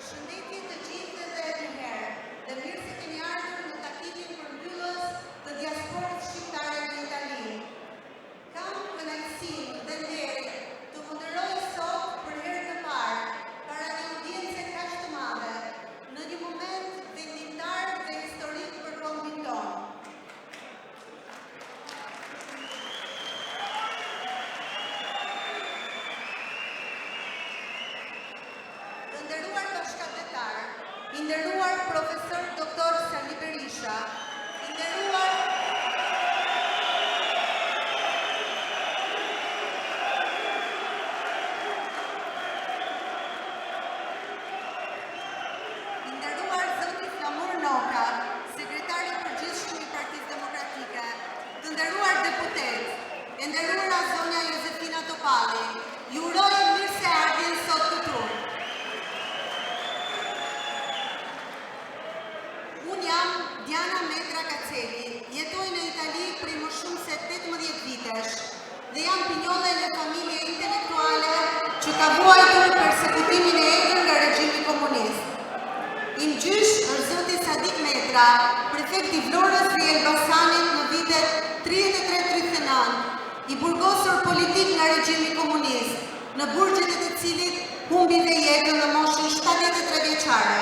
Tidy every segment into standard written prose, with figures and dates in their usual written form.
Përshëndetje të gjithë dhe njëherë, dhe mirë se keni ardhur në takimin përmbyllës të diasporës shqiptare në Itali. Kam kënaqësinë dhe nderin të moderoj sot për herë të parë para një audience kaq të madhe, në një moment vendimtar dhe historik për kombin tonë. I nderuar profesor doktor Sali Berisha, i nderuar zoti Flamur Noka, sekretari i përgjithshëm i Partisë Demokratike, të nderuar deputet, e nderuara zonja Josefina Topalli, ju uroj mirëseardhjen sot këtu. Unë jam Diana Metra Kaceli, jetoj në Itali prej më shumë se 18 vitesh dhe jam pinjolle në familje intelektuale që ka vuajtur persekutimin e egër nga regjimi komunist. I gjysh është zoti Sadik Metra, prefekt i Vlorës dhe Elbasanit në vitet 33-39, i burgosur politik nga regjimi komunist, në burgjet e të cilit humbi dhe jetën në moshën 73 vjeçare.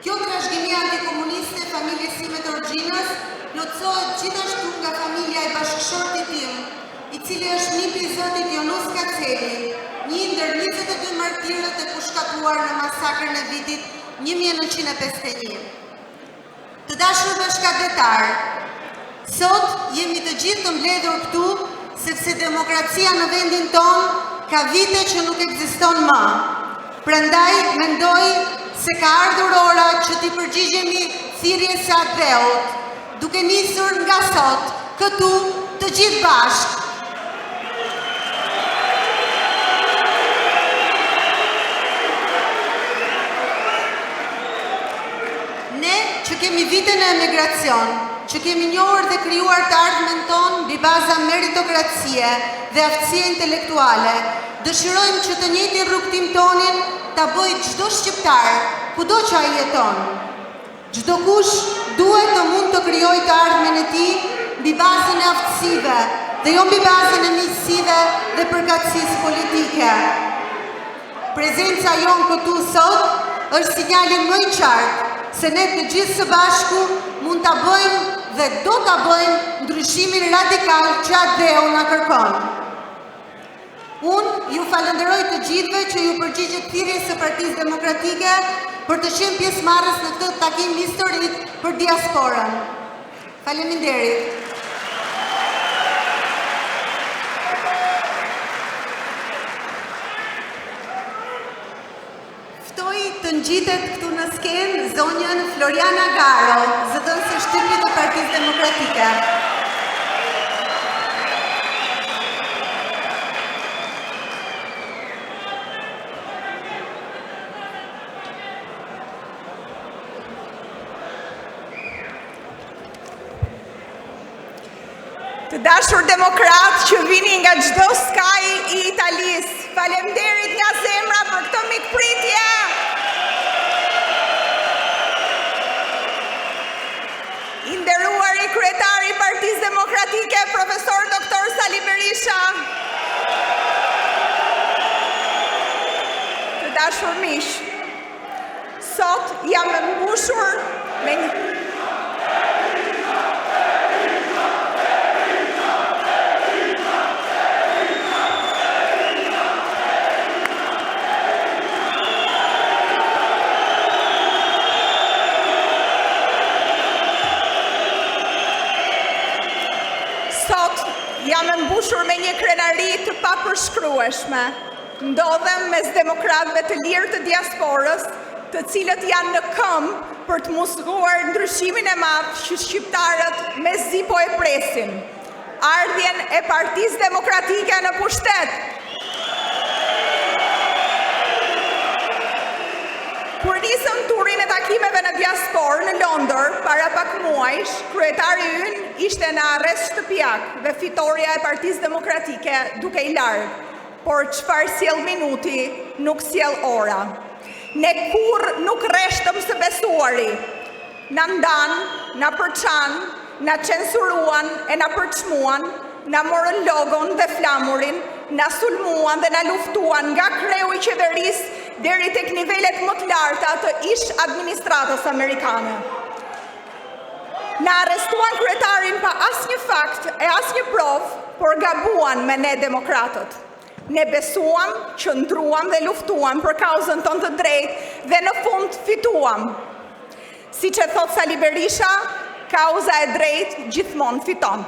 Kjo trashëgimi antikomuniste familjes sime të origjinas plotësohet gjithashtu nga familja e bashkëshortit tim, i cili është nipi i zotit Jonus Kaceli, një ndër 22 martirët e pushkatuar në masakrën e vitit 1951. Të dashur bashkëdhetar, sot jemi të gjithë të mbledhur këtu sepse demokracia në vendin tonë ka vite që nuk ekziston më. Prandaj mendoj se ka ardhur ora që t'i përgjigjemi thirrjes së Adreut, duke nisur nga sot, këtu, të gjithë bashkë. Ne që kemi vite në emigracion, që kemi njohur dhe krijuar të ardhmen tonë mbi baza meritokracie dhe aftësie intelektuale, dëshirojmë që të njëjtin rrugtim tonin ta bëjë çdo shqiptar, kudo që ai jeton. Çdo kush duhet të mund të krijojë të ardhmen e tij mbi bazën e aftësive dhe jo mbi bazën e miqësive dhe përkatësisë politike. Prezenca jonë këtu sot është sinjali më i qartë se ne të gjithë së bashku mund ta bëjmë dhe do ta bëjmë ndryshimin radikal që Adreu na kërkon. Unë ju falenderoj të gjithëve që ju përgjigjet thirrjes së Partisë Demokratike për të qenë pjesëmarrës në këtë takim historik për diasporën. Faleminderit. Ftoj të ngjitet këtu në skenë zonjën Floriana Garo, zëdhënëse shtypit të Partisë Demokratike. Të dashur demokratë që vini nga çdo skaj i Italisë, faleminderit nga zemra për këtë mikpritje. I nderuari kryetari i Partisë Demokratike, profesor doktor Sali Berisha. Të dashur miq, sot jam e mbushur me një jam e mbushur me një krenari të papërshkrueshme. Ndodhem mes demokratëve të lirë të diasporës, të cilët janë në këmbë për të musluar ndryshimin e madh që shqiptarët mezi po e presin. Ardhjen e Partisë Demokratike në pushtet. Kur nisëm turin e takimeve në diasporë në Londër, para pak muajsh, kryetari ynë ishte në arrest shtëpiak dhe fitoria e Partisë Demokratike duke i largë. Por çfarë sjell minuti, nuk sjell ora. Ne kur nuk reshtëm së besuari. Na ndan, na përçan, na censuruan e na përçmuan, na morën logon dhe flamurin, na sulmuan dhe na luftuan nga kreu i qeverisë deri tek nivelet më të larta të ish administratës amerikane. Na arrestuan kryetarin pa asnjë fakt e asnjë provë, por gabuan me ne demokratët. Ne besuam, qëndruam dhe luftuam për kauzën tonë të drejtë dhe në fund fituam. Siç e thot Sali Berisha, kauza e drejtë gjithmonë fiton.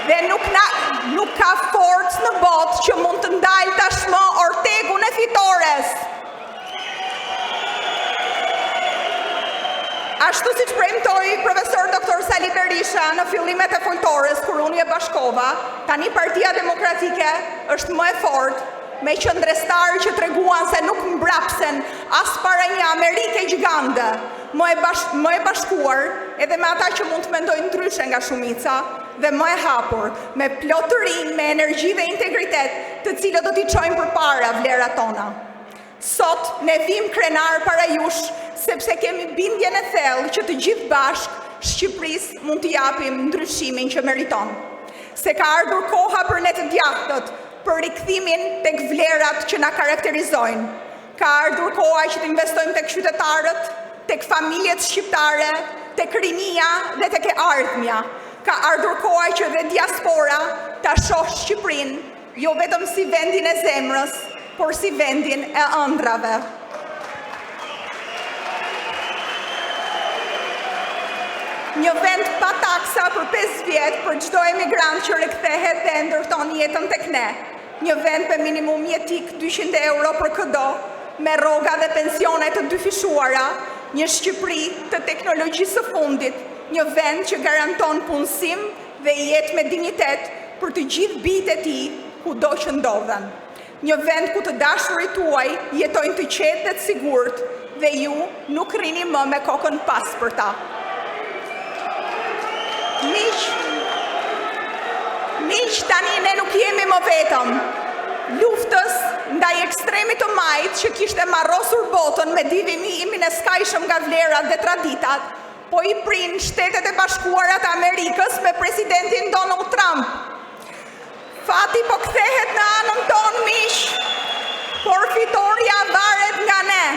Dhe nuk ka forcë në botë që mund të ndalë tashmë ortegun e fitores. Ashtu si që premtoi profesor Dr. Sali Berisha në fillimet e foltores, kur unë e bashkova, tani Partia Demokratike është më e fortë, me qëndrestarë që treguan se nuk mbrapsen as para një Amerike gjigande, më e bashkuar edhe me ata që mund të mendojnë ndryshe nga shumica, dhe më e hapur, me plotërim, me energji dhe integritet, të cilët do t'i çojnë përpara vlerat tona. Sot ne vim krenar para jush, sepse kemi bindjen e thellë që të gjithë bashk Shqipërisë mund t'i japim ndryshimin që meriton. Se ka ardhur koha për ne të djathtët, për rikthimin tek vlerat që na karakterizojnë. Ka ardhur koha që të investojmë tek qytetarët, tek familjet shqiptare, tek rinia dhe tek e ardhmja. Ka ardhur koha që dhe diaspora ta shohë Shqipërinë jo vetëm si vendin e zemrës, por si vendin e ëndrave. Një vend pa taksa për 5 vjet për çdo emigrant që rikthehet dhe ndërton jetën tek ne. Një vend me minimum jetik 200 euro për çdo, me rroga dhe pensione të dyfishuara, një Shqipëri të teknologjisë së fundit, një vend që garanton punësim dhe jetë me dignitet për të gjithë bijtë e tij kudo që ndodhen. Një vend ku të dashurit tuaj jetojnë të qetë dhe të sigurt dhe ju nuk rrini më me kokën pas për ta. Miq, tani ne nuk jemi më vetëm. Luftës ndaj ekstremit të majt që kishte marrosur botën me divimin e skajshëm nga vlerat dhe traditat, po i prin Shtetet e Bashkuara të Amerikës me presidentin Donald Trump. Fati po kthehet në anën tonë, miq, por fitoria varet nga ne.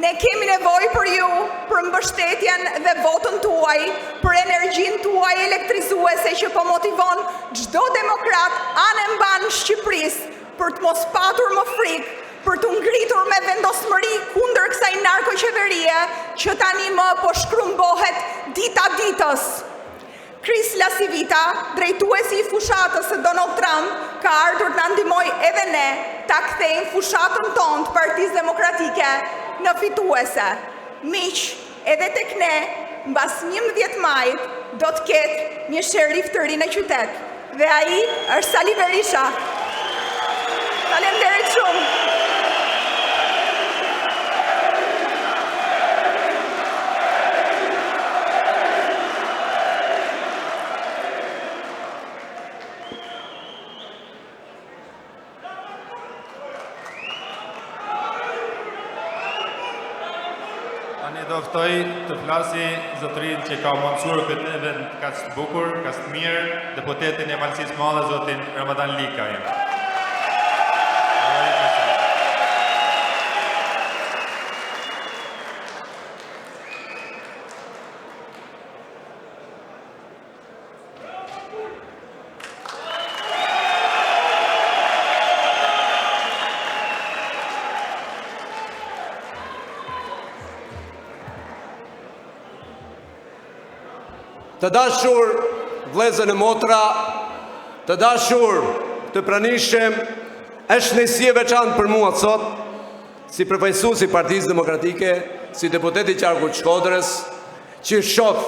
Ne kemi nevojë për ju, për mbështetjen dhe votën tuaj, për energjinë tuaj elektrizuese që po motivon çdo demokrat anë mban Shqipërisë për të mos patur më frikë, për të ngritur me vendosmëri kundër kësaj narkoqeverie që tani më po shkrumbohet dita ditës. Chris LaCivita, drejtuesi i fushatës së Donald Trump, ka ardhur të na ndihmojë edhe ne ta kthejmë fushatën tonë të Partisë Demokratike në fituese. Miq, edhe tek ne, mbas 11 majit, do të ketë një sherif të ri në qytet. Dhe ai është Sali Berisha. Faleminderit shumë. Tani do ftoj të flasi zotërin që ka mundësuar këtë event kaq të bukur, kaq të mirë, deputetin e Malësisë Madhe, zotin Ramadan Likaj. Të dashur vëllezër e motra, të dashur të pranishëm, është kënaqësi e veçantë për mua sot, si përfaqësues i Partisë Demokratike, si deputet i qarkut Shkodrës, që shoh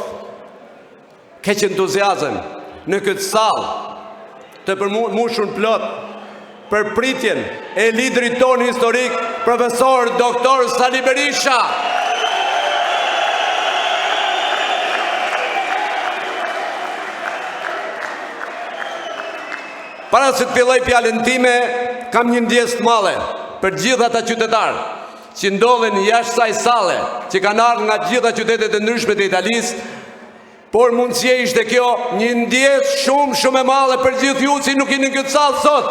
keq entuziazëm në këtë sallë të përmbushur plot për pritjen e liderit tonë historik, profesor Dr. Sali Berisha. Para se të filloj fjalën time, kam një ndjesë të madhe për gjithë ata qytetarë që ndodhen jashtë kësaj salle, që kanë ardhur nga gjitha qytetet e ndryshme të Italisë, por mundësia ishte kjo një ndjesë shumë e madhe për gjithë ju që nuk jeni në këtë sallë sot.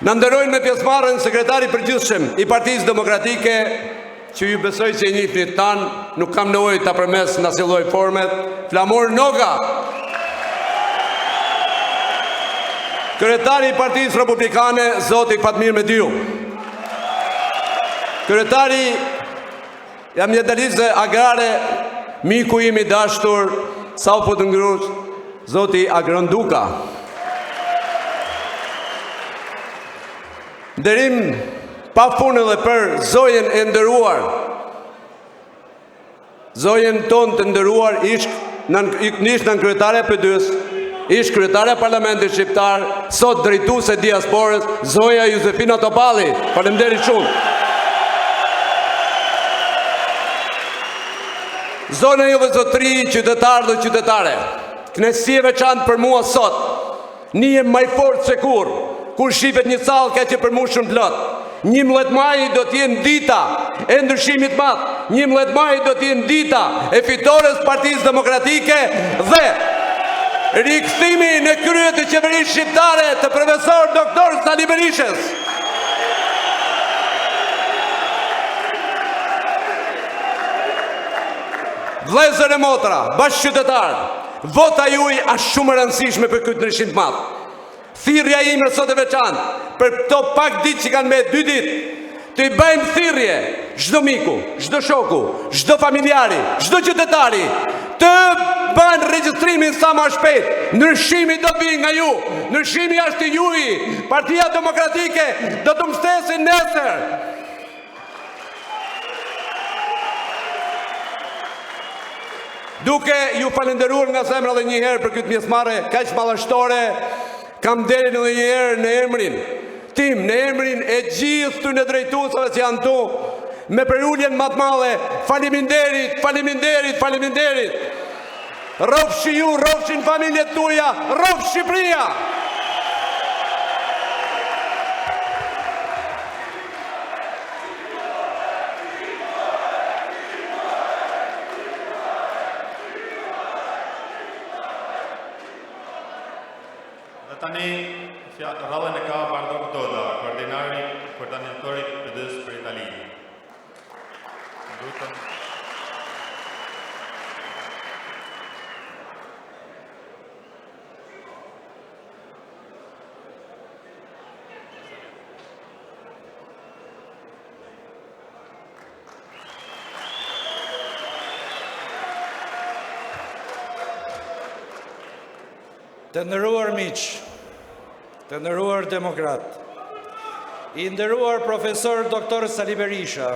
Në nderojnë me pjesëmarrjen sekretari i përgjithshëm i Partisë Demokratike, që ju besoj që e njihni tanë, nuk kam nevojë ta përmes në asnjë lloj forme, Flamur Noga. Kryetari i Partisë Republikane, zoti Fatmir Mediu. Kryetari i Ambientalisë Agrare, miku im i dashur, Saupo të Ngrush, zoti Agron Duka. Nderim pa punë edhe për zojen e nderuar. Zojen tonë të nderuar ish nën kryetare PD-s, ish kryetare Parlamentit Shqiptar, sot drejtuese diasporës, zoja Josefina Topalli. Faleminderit shumë. Zona juve zotri, qytetarë dhe qytetare, knesi e veçantë për mua sot, një maj fort se kur shifet një sallë ka që përmushën plot. 11 maj do t'jenë dita e ndryshimit madh, 11 maj do t'jenë dita e fitores Partisë Demokratike dhe rikthimi në krye të qeverisë shqiptare të profesor doktor Sali Berishës. Vëllezër e motra, bashkëqytetarë, vota juaj është shumë e rëndësishme për këtë ndryshim të madh. Thirrja ime sot e veçantë për këto pak ditë që kanë me 2 ditë, të i bëjmë thirrje çdo miku, çdo shoku, çdo familjari, çdo qytetari, të bëjnë regjistrimin sa më shpejt. Ndryshimi do të vijë nga ju, ndryshimi është i juaj. Partia Demokratike do të mbështesë nesër. Duke ju falenderuar nga zemra dhe një herë për këtë pjesëmarrje kaq madhështore, kam deri edhe një herë në emrin tim, në emrin e gjithë këtyre drejtuesve që janë tu, me përuljen më të madhe, faleminderit, faleminderit, faleminderit. Rrofshi ju, rrofshin familjet tuaja, rrof Shqipëria. Tani, rallën e ka Bardok Doda, koordinatori PD-s për Itali. Të nderuar miq, të nderuar demokrat, i nderuar profesor doktor Sali Berisha,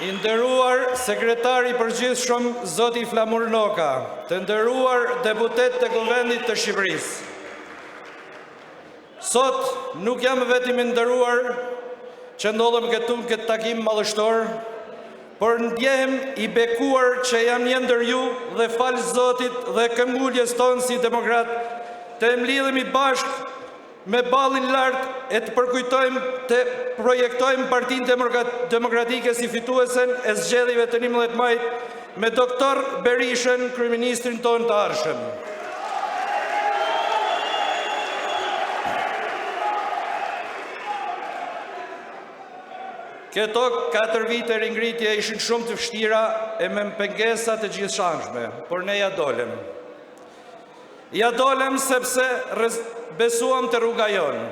i nderuar sekretari i përgjithshëm zoti Flamur Noga, të nderuar deputet të Kuvendit të Shqipërisë. Sot nuk jam vetëm i nderuar që ndodhem këtu në këtë takim madhështor, por ndjehem i bekuar që jam një ndër ju dhe falë Zotit dhe këmbguljes tonë si demokrat, të mlidhemi bashkë me ballin lart e të përkujtojmë, të projektojmë Partinë Demokratike si fituesen e zgjedhjeve të 11 majit me doktor Berishën, kryeministrin tonë të ardhshëm. Këto 4 vite ringritje ishin shumë të vështira e me pengesa të gjithëshanshme, por ne ja dolem. Ja dolem sepse besuam të rruga jonë,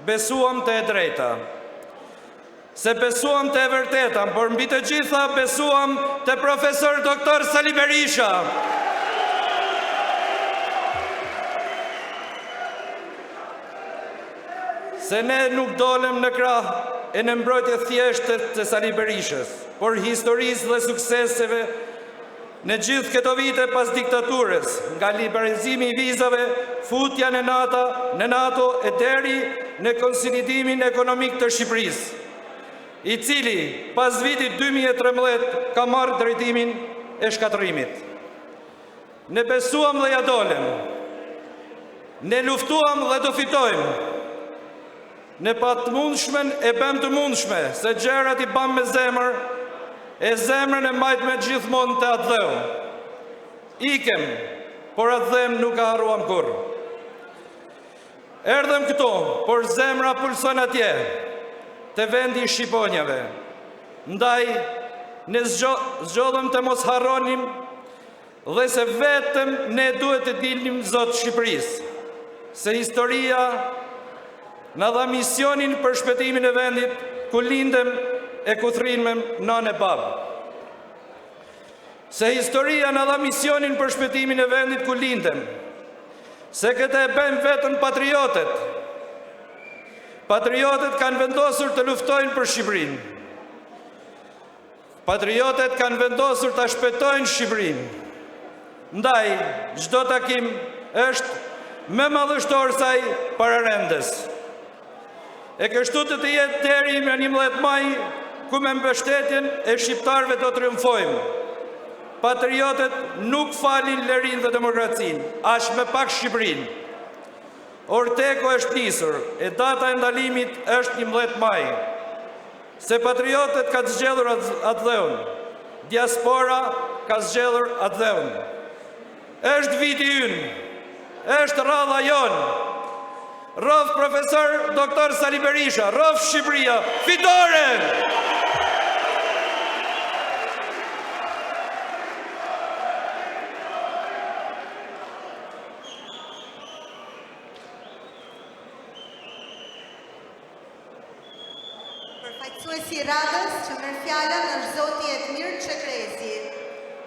besuam të e drejta, se besuam të e vërteta, por mbi të gjitha besuam të profesor doktor Sali Berisha. Se ne nuk dolem në krah e në mbrojtje thjeshtë të Sali Berishës, por historisë dhe sukseseve në gjithë këto vite pas diktaturës, nga liberalizimi i vizave, futja në NATO e deri në konsolidimin ekonomik të Shqipërisë. i cili pas vitit 2013 ka marrë drejtimin e shkatërimit. Ne besuam dhe ja dolem, ne luftuam dhe do fitojmë, ne pa të mundshmen e bëm të mundshme, se gjërat i bëm me zemër, e zemrën e mbajt me gjithmonë të atë dheu. Ikem, por atë dhem nuk ka harruam kur. Erdhem këto, por zemra pulson atje, të vendi i Shqiponjave. Ndaj, ne zgjodhëm të mos harronim dhe se vetëm ne duhet të dilnim Zotë Shqipërisë, se historia në dha misionin për shpëtimin e vendit ku lindem e ku thrinëm nanë e babë. Se historia në dha misionin për shpëtimin e vendit ku lindem, se këtë e bëjmë vetën patriotet. Patriotet kanë vendosur të luftojnë për Shqipërinë. Patriotet kanë vendosur të shpëtojnë Shqipërinë. Ndaj, çdo takim është më madhështor saj para rendes. E kështu të jetë deri me 11 maj, ku me mbështetjen e shqiptarëve do triumfojmë. Patriotet nuk falin lirin dhe demokracinë, as me pak Shqipërinë. Orteko është nisur, e data e ndalimit është 11 maj. Se patriotet ka zgjedhur atë dheun, diaspora ka zgjedhur atë dheun. Është viti ynë, është radha jonë. Rrof profesor doktor Sali Berisha, rrof Shqipëria, fitore! Përfaqësuesi i radhës që merr fjalën është zoti Edmir Çekrezi,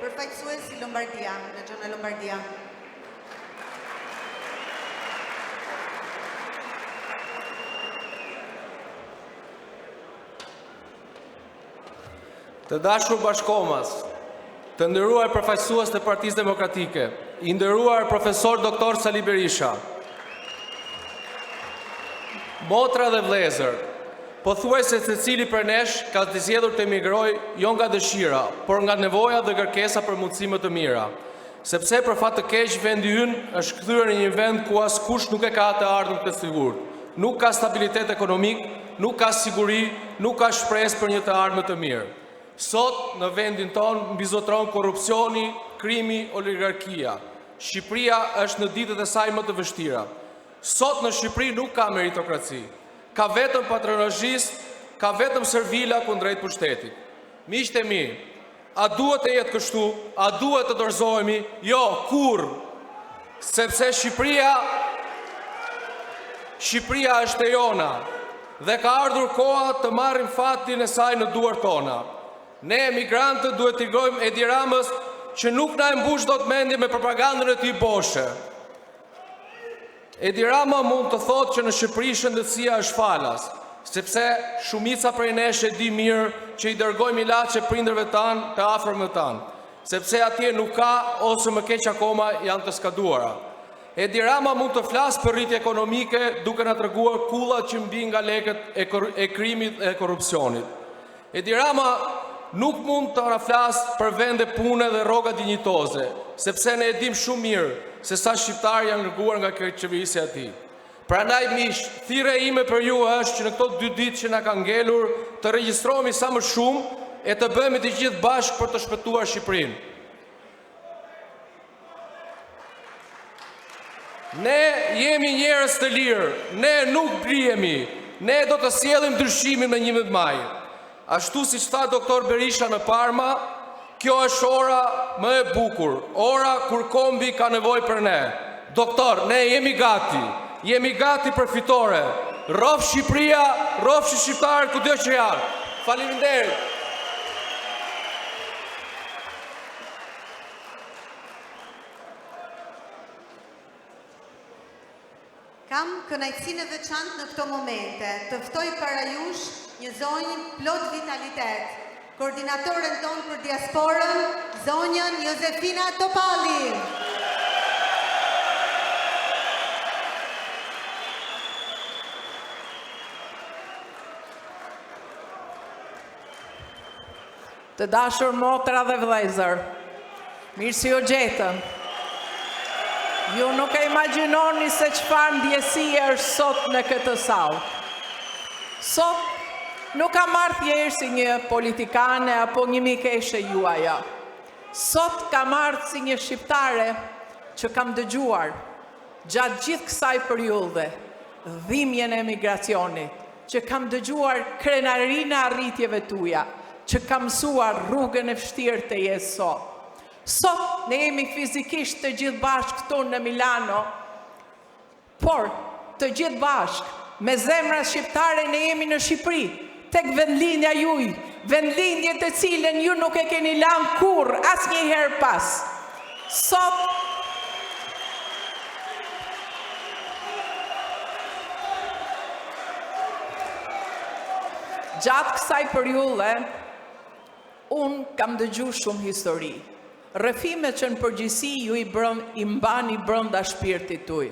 përfaqësuesi Lombardia, Regione Lombardia. Të dashur bashkomas, të nderuar përfaqësues të Partisë Demokratike, i nderuar profesor doktor Sali Berisha, motra dhe vëllezër, pothuajse secili për nesh ka të zgjedhur të emigrojë jo nga dëshira, por nga nevoja dhe kërkesa për mundësime të mira, sepse për fat të keq vendi ynë është kthyer në një vend ku askush nuk e ka të ardhmën të sigurt. Nuk ka stabilitet ekonomik, nuk ka siguri, nuk ka shpresë për një të ardhmë të mirë. Sot në vendin tonë mbizotron korrupsioni, krimi, oligarkia. Shqipëria është në ditët e saj më të vështira. Sot në Shqipëri nuk ka meritokraci. Ka vetëm patronazhist, ka vetëm servila kundrejt pushtetit. Miqtë e mi, a duhet të jetë kështu? A duhet të dorëzohemi? Jo, kur? Sepse Shqipëria është e jona dhe ka ardhur koha të marrim fatin e saj në duart tona. Ne emigrantët duhet t'i tregojmë Edi Ramës që nuk na e mbush dot mendje me propagandën e tij boshe. Edi Rama mund të thotë që në Shqipëri shëndetësia është falas, sepse shumica prej nesh e di mirë që i dërgojmë ilaçe prindërve tanë të afërmëve tanë, sepse atje nuk ka ose më keq akoma janë të skaduara. Edi Rama mund të flasë për rritje ekonomike duke na treguar kullat që mbijnë nga lekët e krimit e korrupsionit. Edi Rama nuk mund të na flasë për vende pune dhe rroga dinjitoze, sepse ne e dim shumë mirë se sa shqiptarë janë larguar nga qeverisja e tij. Prandaj miq, thirrja ime për ju është që në këto 2 ditë që na ka ngelur të regjistrohemi sa më shumë e të bëhemi të gjithë bashkë për të shpëtuar Shqipërinë. Ne jemi njerëz të lirë, ne nuk blihemi, ne do të sjellim ndryshimin me 11 maj. Ashtu siç tha doktor Berisha në Parma, kjo është ora më e bukur, ora kur kombi ka nevojë për ne. Doktor, ne jemi gati për fitore. Rrof Shqipëria, rrofshi shqiptarët kudo që janë. Faleminderit. Kam kënaqësinë e veçantë në këto momente të ftoj para jush një zonjë plot vitalitet, koordinatoren tonë për diasporën, zonjën Josefina Topalli. Të dashur motra dhe vëllezër, mirë si u gjetëm. Ju nuk e imagjinoni se çfarë ndjesie është sot në këtë sallë. Sot nuk kam marrë thjesht si një politikane apo një mikeshe juaja. Sot kam marrë si një shqiptare që kam dëgjuar gjatë gjithë kësaj periudhe dhimbjen e emigracionit, që kam dëgjuar krenarinë e arritjeve tuaja, që kam mësuar rrugën e vështirë të jetë sot. Sot ne jemi fizikisht të gjithë bashkë këtu në Milano, por të gjithë bashkë me zemra shqiptare ne jemi në Shqipëri, tek vendlindja juaj, vendlindje të cilën ju nuk e keni lanë kurrë asnjëherë pas. Sot gjatë kësaj periudhe, unë kam dëgjuar shumë histori. Rrëfime që në përgjithësi ju i mbani brenda shpirtit tuaj.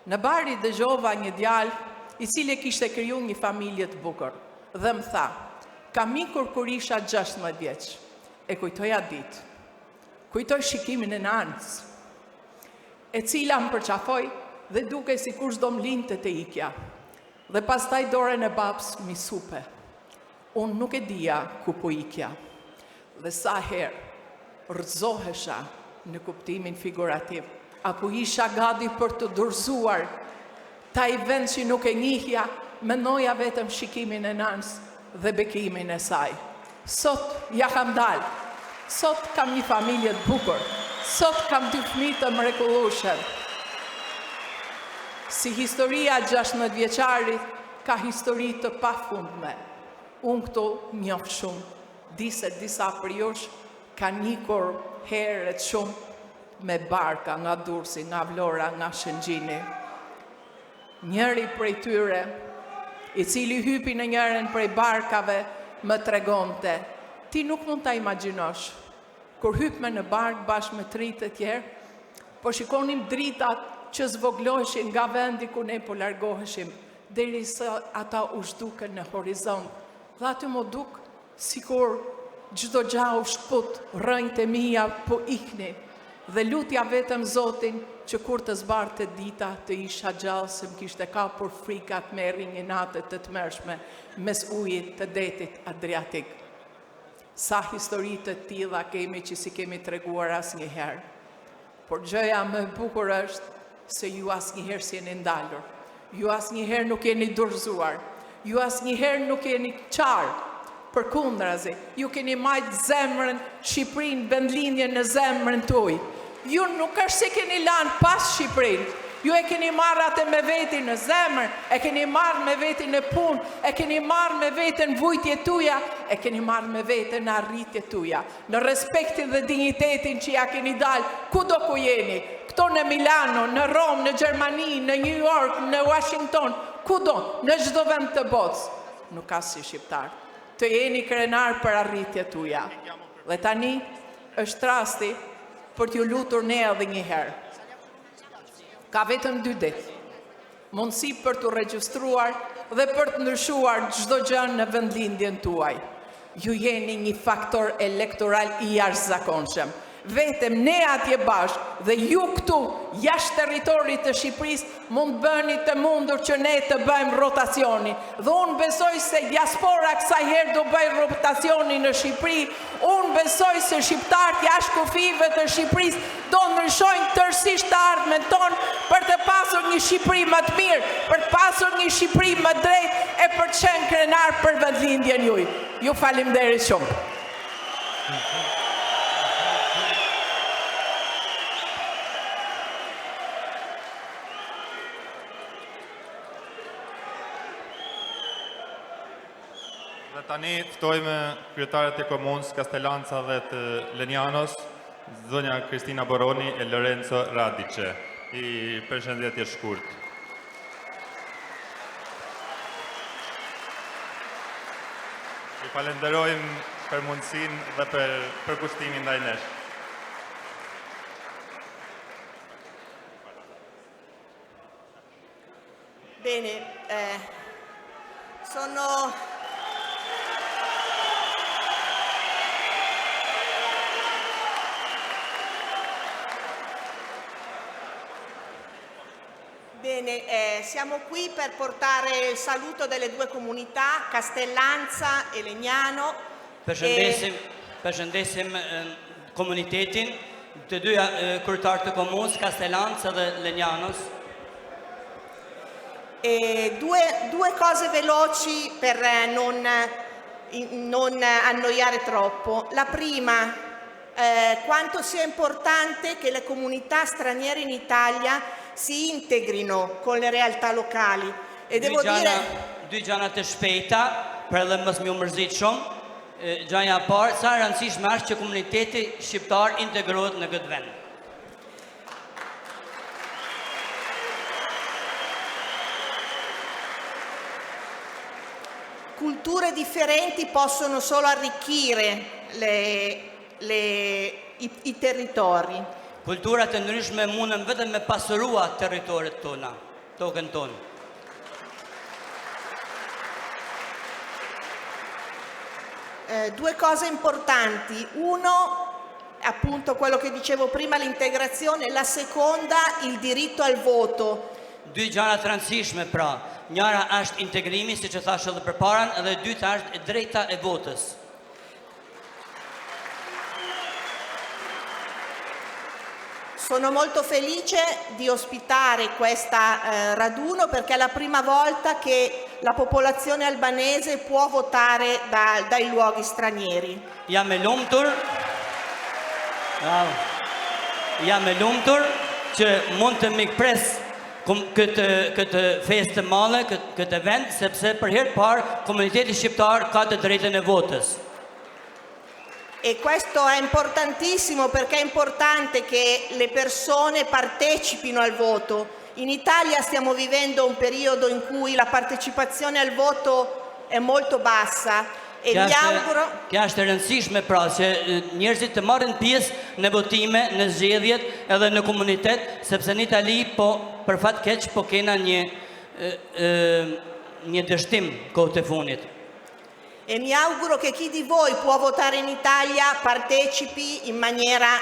Në Bari dëgjova një djalë i cili kishte krijuar një familje të bukur dhe më tha, kam ikur kur isha 16 vjeç. E kujtoj atë ditë. Kujtoj shikimin e nanës, e cila më përqafoi dhe duke sikur s'do më lindte të ikja. Dhe pastaj dorën e babës mi supe. Unë nuk e dija ku po ikja. Dhe sa herë rrëzohesha në kuptimin figurativ, apo isha gati për të dorëzuar taj vend që nuk e njihja, mendoja vetëm shikimin e nanës dhe bekimin e saj. Sot ja kam dalë, sot kam një familje të bukur, sot kam 2 fëmijë të mrekullueshëm. Si historia 16 vjeçarit ka histori të pafundme. Unë këtu njoh shumë, di se disa për jush kanë ikur herët shumë me barka nga Durrësi, nga Vlora, nga Shëngjini. Njëri prej tyre, i cili hypi në njërin prej barkave, më tregonte, ti nuk mund ta imagjinosh, kur hypme në bark bashkë me 3 të tjerë, po shikonim dritat që zvogloheshin nga vendi ku ne po largoheshim, derisa ata u zhduken në horizont. Dhe aty më duk sikur çdo gjë u shkput, rrënjtë e mia po iknin. Dhe lutja vetëm Zotin që kur të zbarte dita të isha gjallë se më kishte kapur frika të merri një natë të tmerrshme mes ujit të detit Adriatik. Sa histori të tilla kemi që si kemi treguar asnjëherë. Por gjëja më e bukur është se ju asnjëherë si jeni ndalur. Ju asnjëherë nuk jeni dorëzuar. Ju asnjëherë nuk jeni qartë. Përkundrazi, ju keni majtë zemrën, Shqipërinë, vendlindjen në zemrën tuaj. Ju nuk është se keni lanë pas Shqipërinë, ju e keni marrë atë me veti në zemër, e keni marrë me veti në punë, e keni marrë me veti në vujtje tuja, e keni marrë me veti në arritje tuja, në respektin dhe dignitetin që ja keni dalë, kudo ku jeni, këto në Milano, në Rom, në Gjermani, në New York, në Washington, kudo, në çdo vend të botës, nuk ka si shqiptar. Të jeni krenar për arritje tuja. Dhe tani është rasti për t'ju lutur ne edhe një herë. Ka vetëm 2 ditë. Mundësi për t'u regjistruar dhe për të ndryshuar çdo gjë në vendlindjen tuaj. Ju jeni një faktor elektoral i jashtëzakonshëm. Vetëm ne atje bashkë dhe ju këtu, jashtë territorit të Shqipërisë, mund bëni të mundur që ne të bëjmë rotacionin. Dhe unë besoj se diaspora kësaj herë do bëjë rotacionin në Shqipëri, unë besoj se shqiptarët jashtë kufive të Shqipërisë do ndryshojnë tërësisht të ardhmen tonë për të pasur një Shqipëri më të mirë, për të pasur një Shqipëri më drejtë e për të qenë krenar për vendlindjen juaj. Ju faleminderit shumë. Dhe tani ftojmë kryetarët e komunës Kastelanca dhe të Lenianos, zonja Kristina Boroni e Lorenzo Radice, i përshëndetje shkurt. Ju falenderojmë për mundësinë dhe për përkushtimin ndaj nesh. Bene, sono Siamo qui per portare il saluto delle due comunità, Castellanza e Legnano. Përshëndesim komunitetin, të dyja kryetarë të komunës, Castellanza dhe Legnano's. Due cose veloci per non annoiare troppo. La prima, quanto sia importante che le comunità straniere in Italia si integrino con le realtà locali. E devo dire... Dy gjana të shpejta, për edhe mos më mërzit shumë. Gjanja parë, sa rëndësishme është që komuniteti shqiptar integrohet në këtë vend. Culture differenti possono solo arricchire i territori. Kultura të ndryshme mundën vetëm me pasurua territoret tona, tokën tonë. Due cose importanti. Uno, appunto quello che dicevo prima, l'integrazione. La seconda, il diritto al voto. Dy gjëra të rëndësishme pra. Njëra është integrimi, siç e thash edhe përpara, dhe e dyta është drejta e votës. Sono molto felice di ospitare questa raduno perché è la prima volta che la popolazione albanese può votare dai luoghi stranieri. Jam e lumtur që mund të mikpres këtë festë të madhe, këtë event, sepse për herë të parë komuniteti shqiptar ka të drejtën e votës. E questo è importantissimo perché è importante che le persone partecipino al voto. In Italia stiamo vivendo un periodo in cui la partecipazione al voto è molto bassa e mi auguro... Kja është e rëndësishme pra që njerëzit të marrin pjesë në votime, në zgjedhjet edhe në komunitet, sepse në Itali për fat keq po kena një dështim kohë të funit. E mi auguro che chi di voi può votare in Italia partecipi in maniera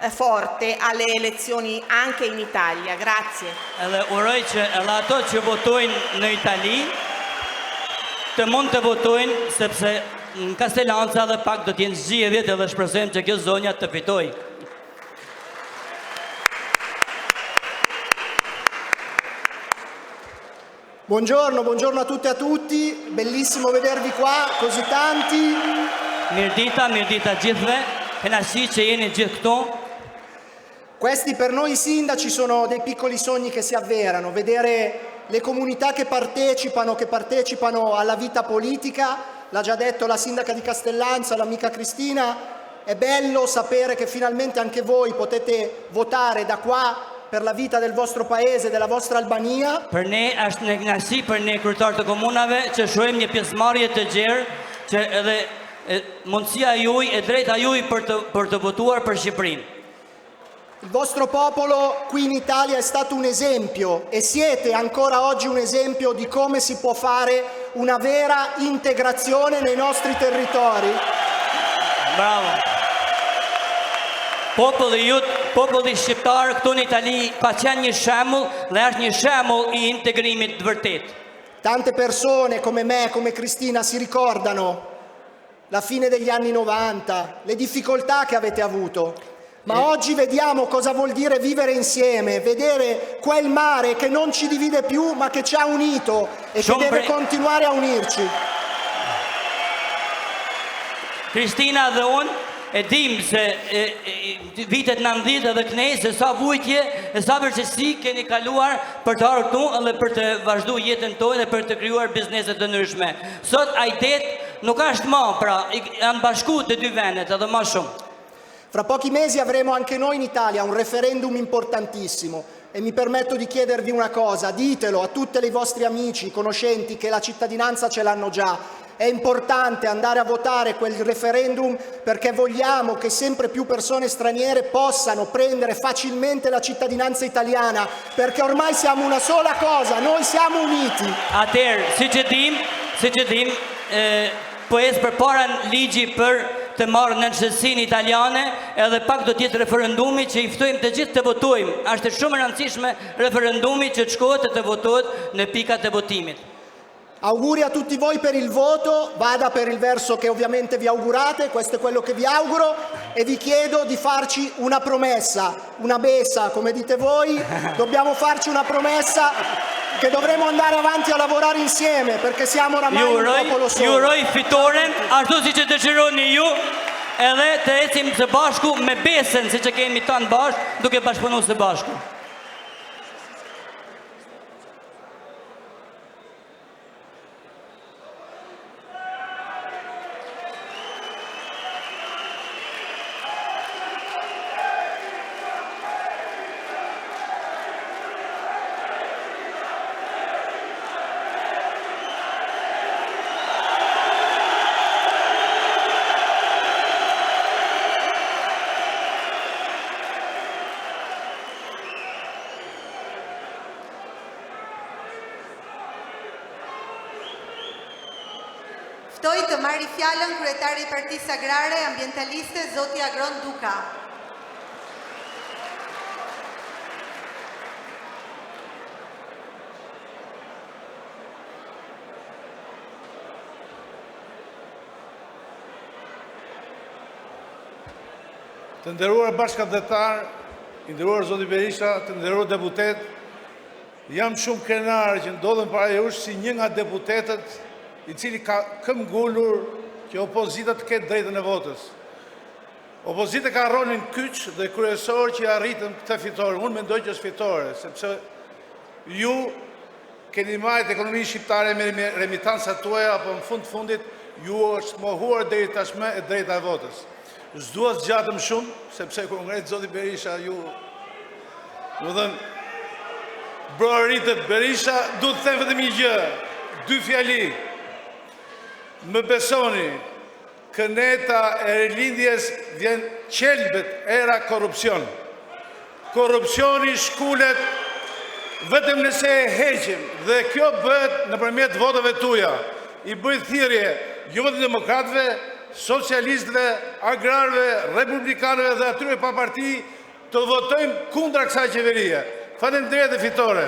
forte alle elezioni anche in Italia. Grazie. Edhe uroj që edhe ato që votojnë në Itali të mund të votojnë, sepse në Castellanza dhe pak do t'jenë zgjedhjet edhe shpresojmë që kjo zonja të fitojë. Buongiorno a tutte e a tutti, bellissimo vedervi qua, così tanti. Mirdita gjithve, kënaqësi që jeni gjithë këtu. Questi per noi sindaci sono dei piccoli sogni che si avverano, vedere le comunità che partecipano alla vita politica, l'ha già detto la sindaca di Castellanza, l'amica Cristina, è bello sapere che finalmente anche voi potete votare da qua per la vita del vostro paese, della vostra Albania. Për ne është në kënaqësi për ne kryetarët e komunave që shohim një pjesëmarrje të gjerë, që edhe mundësia juaj e drejta juaj për të votuar për Shqipërinë. Il vostro popolo qui in Italia è stato un esempio e siete ancora oggi un esempio di come si può fare una vera integrazione nei nostri territori. Bravo. Populli shqiptar këtu në Itali ka qenë një shembull dhe është një shembull I integrimit të vërtet. Tante persone come me, come Cristina, si ricordano la fine degli anni 90, le difficoltà che avete avuto. Ma oggi vediamo cosa vuol dire vivere insieme, vedere quel mare che non ci divide più ma che ci ha unito e che deve continuare a unirci. Cristina dhe unë e dim se vitet 90 edhe këne se sa vujtje e sa vërqesi keni kaluar për të ardhur këtu edhe për të vazhdu jetën tonë dhe për të krijuar bizneset të ndryshme. Sot ajdet nuk është më, pra janë bashku të dy vendet edhe më shumë. Fra pochi mesi avremo anche noi in Italia un referendum importantissimo e mi permetto di chiedervi una cosa, ditelo a tutti i vostri amici, conoscenti che la cittadinanza ce l'hanno già. È importante andare a votare quel referendum perché vogliamo che sempre più persone straniere possano prendere facilmente la cittadinanza italiana, perché ormai siamo una sola cosa, noi siamo uniti. Atëherë, siç e dim, po ecë përpara ligji për të marrë në nënshësinë italiane, edhe pak do t'jetë referendumi që i ftojmë të gjithë të votojmë. Është shumë e rëndësishme referendumi që të shkohet e të votohet në pikat e votimit. Auguri a tutti voi per il voto, vada per il verso che ovviamente vi augurate, questo è quello che vi auguro e vi chiedo di farci una promessa, una besa, come dite voi, dobbiamo farci una promessa che dovremo andare avanti a lavorare insieme perché siamo oramai un popolo solo. Ju uroj fitoren, ashtu si që dëshironi ju, edhe të ecim së bashku me besën, si që kemi tanë bashkë, duke bashkëpunu së bashku. Ftoj të marri fjalën kryetari i Partisë Agrare Ambientaliste, zoti Agron Duka. Të nderuar bashkëdhetar, i nderuar zoti Berisha, të nderuar deputet, jam shumë krenar që ndodhem para jush si një nga deputetët i cili ka këmbgulur që opozita të ketë drejtën e votës. Opozita ka rolin kyç dhe kryesor që arritën këtë fitore. Unë mendoj që është fitore, sepse ju keni marrë ekonominë shqiptare me remitancat tuaja, apo në fundit ju është mohuar deri tashmë e drejta e votës. S'dua të zgjatëm shumë, sepse kur ngret zoti Berisha ju më thënë broritët Berisha, du të them vetëm një gjë, 2 fjali. Më besoni, këneta e rilindjes vjen qelbet era korupcion. Korupcioni shkullet vetëm nëse e heqim, dhe kjo bëhet nëpërmjet votave tuaja. I bëjt thirrje jo vetëm demokratëve, socialistëve, agrarëve, republikanëve dhe atyre pa parti të votojmë kundra kësaj qeverie. Faleminderit e fitore.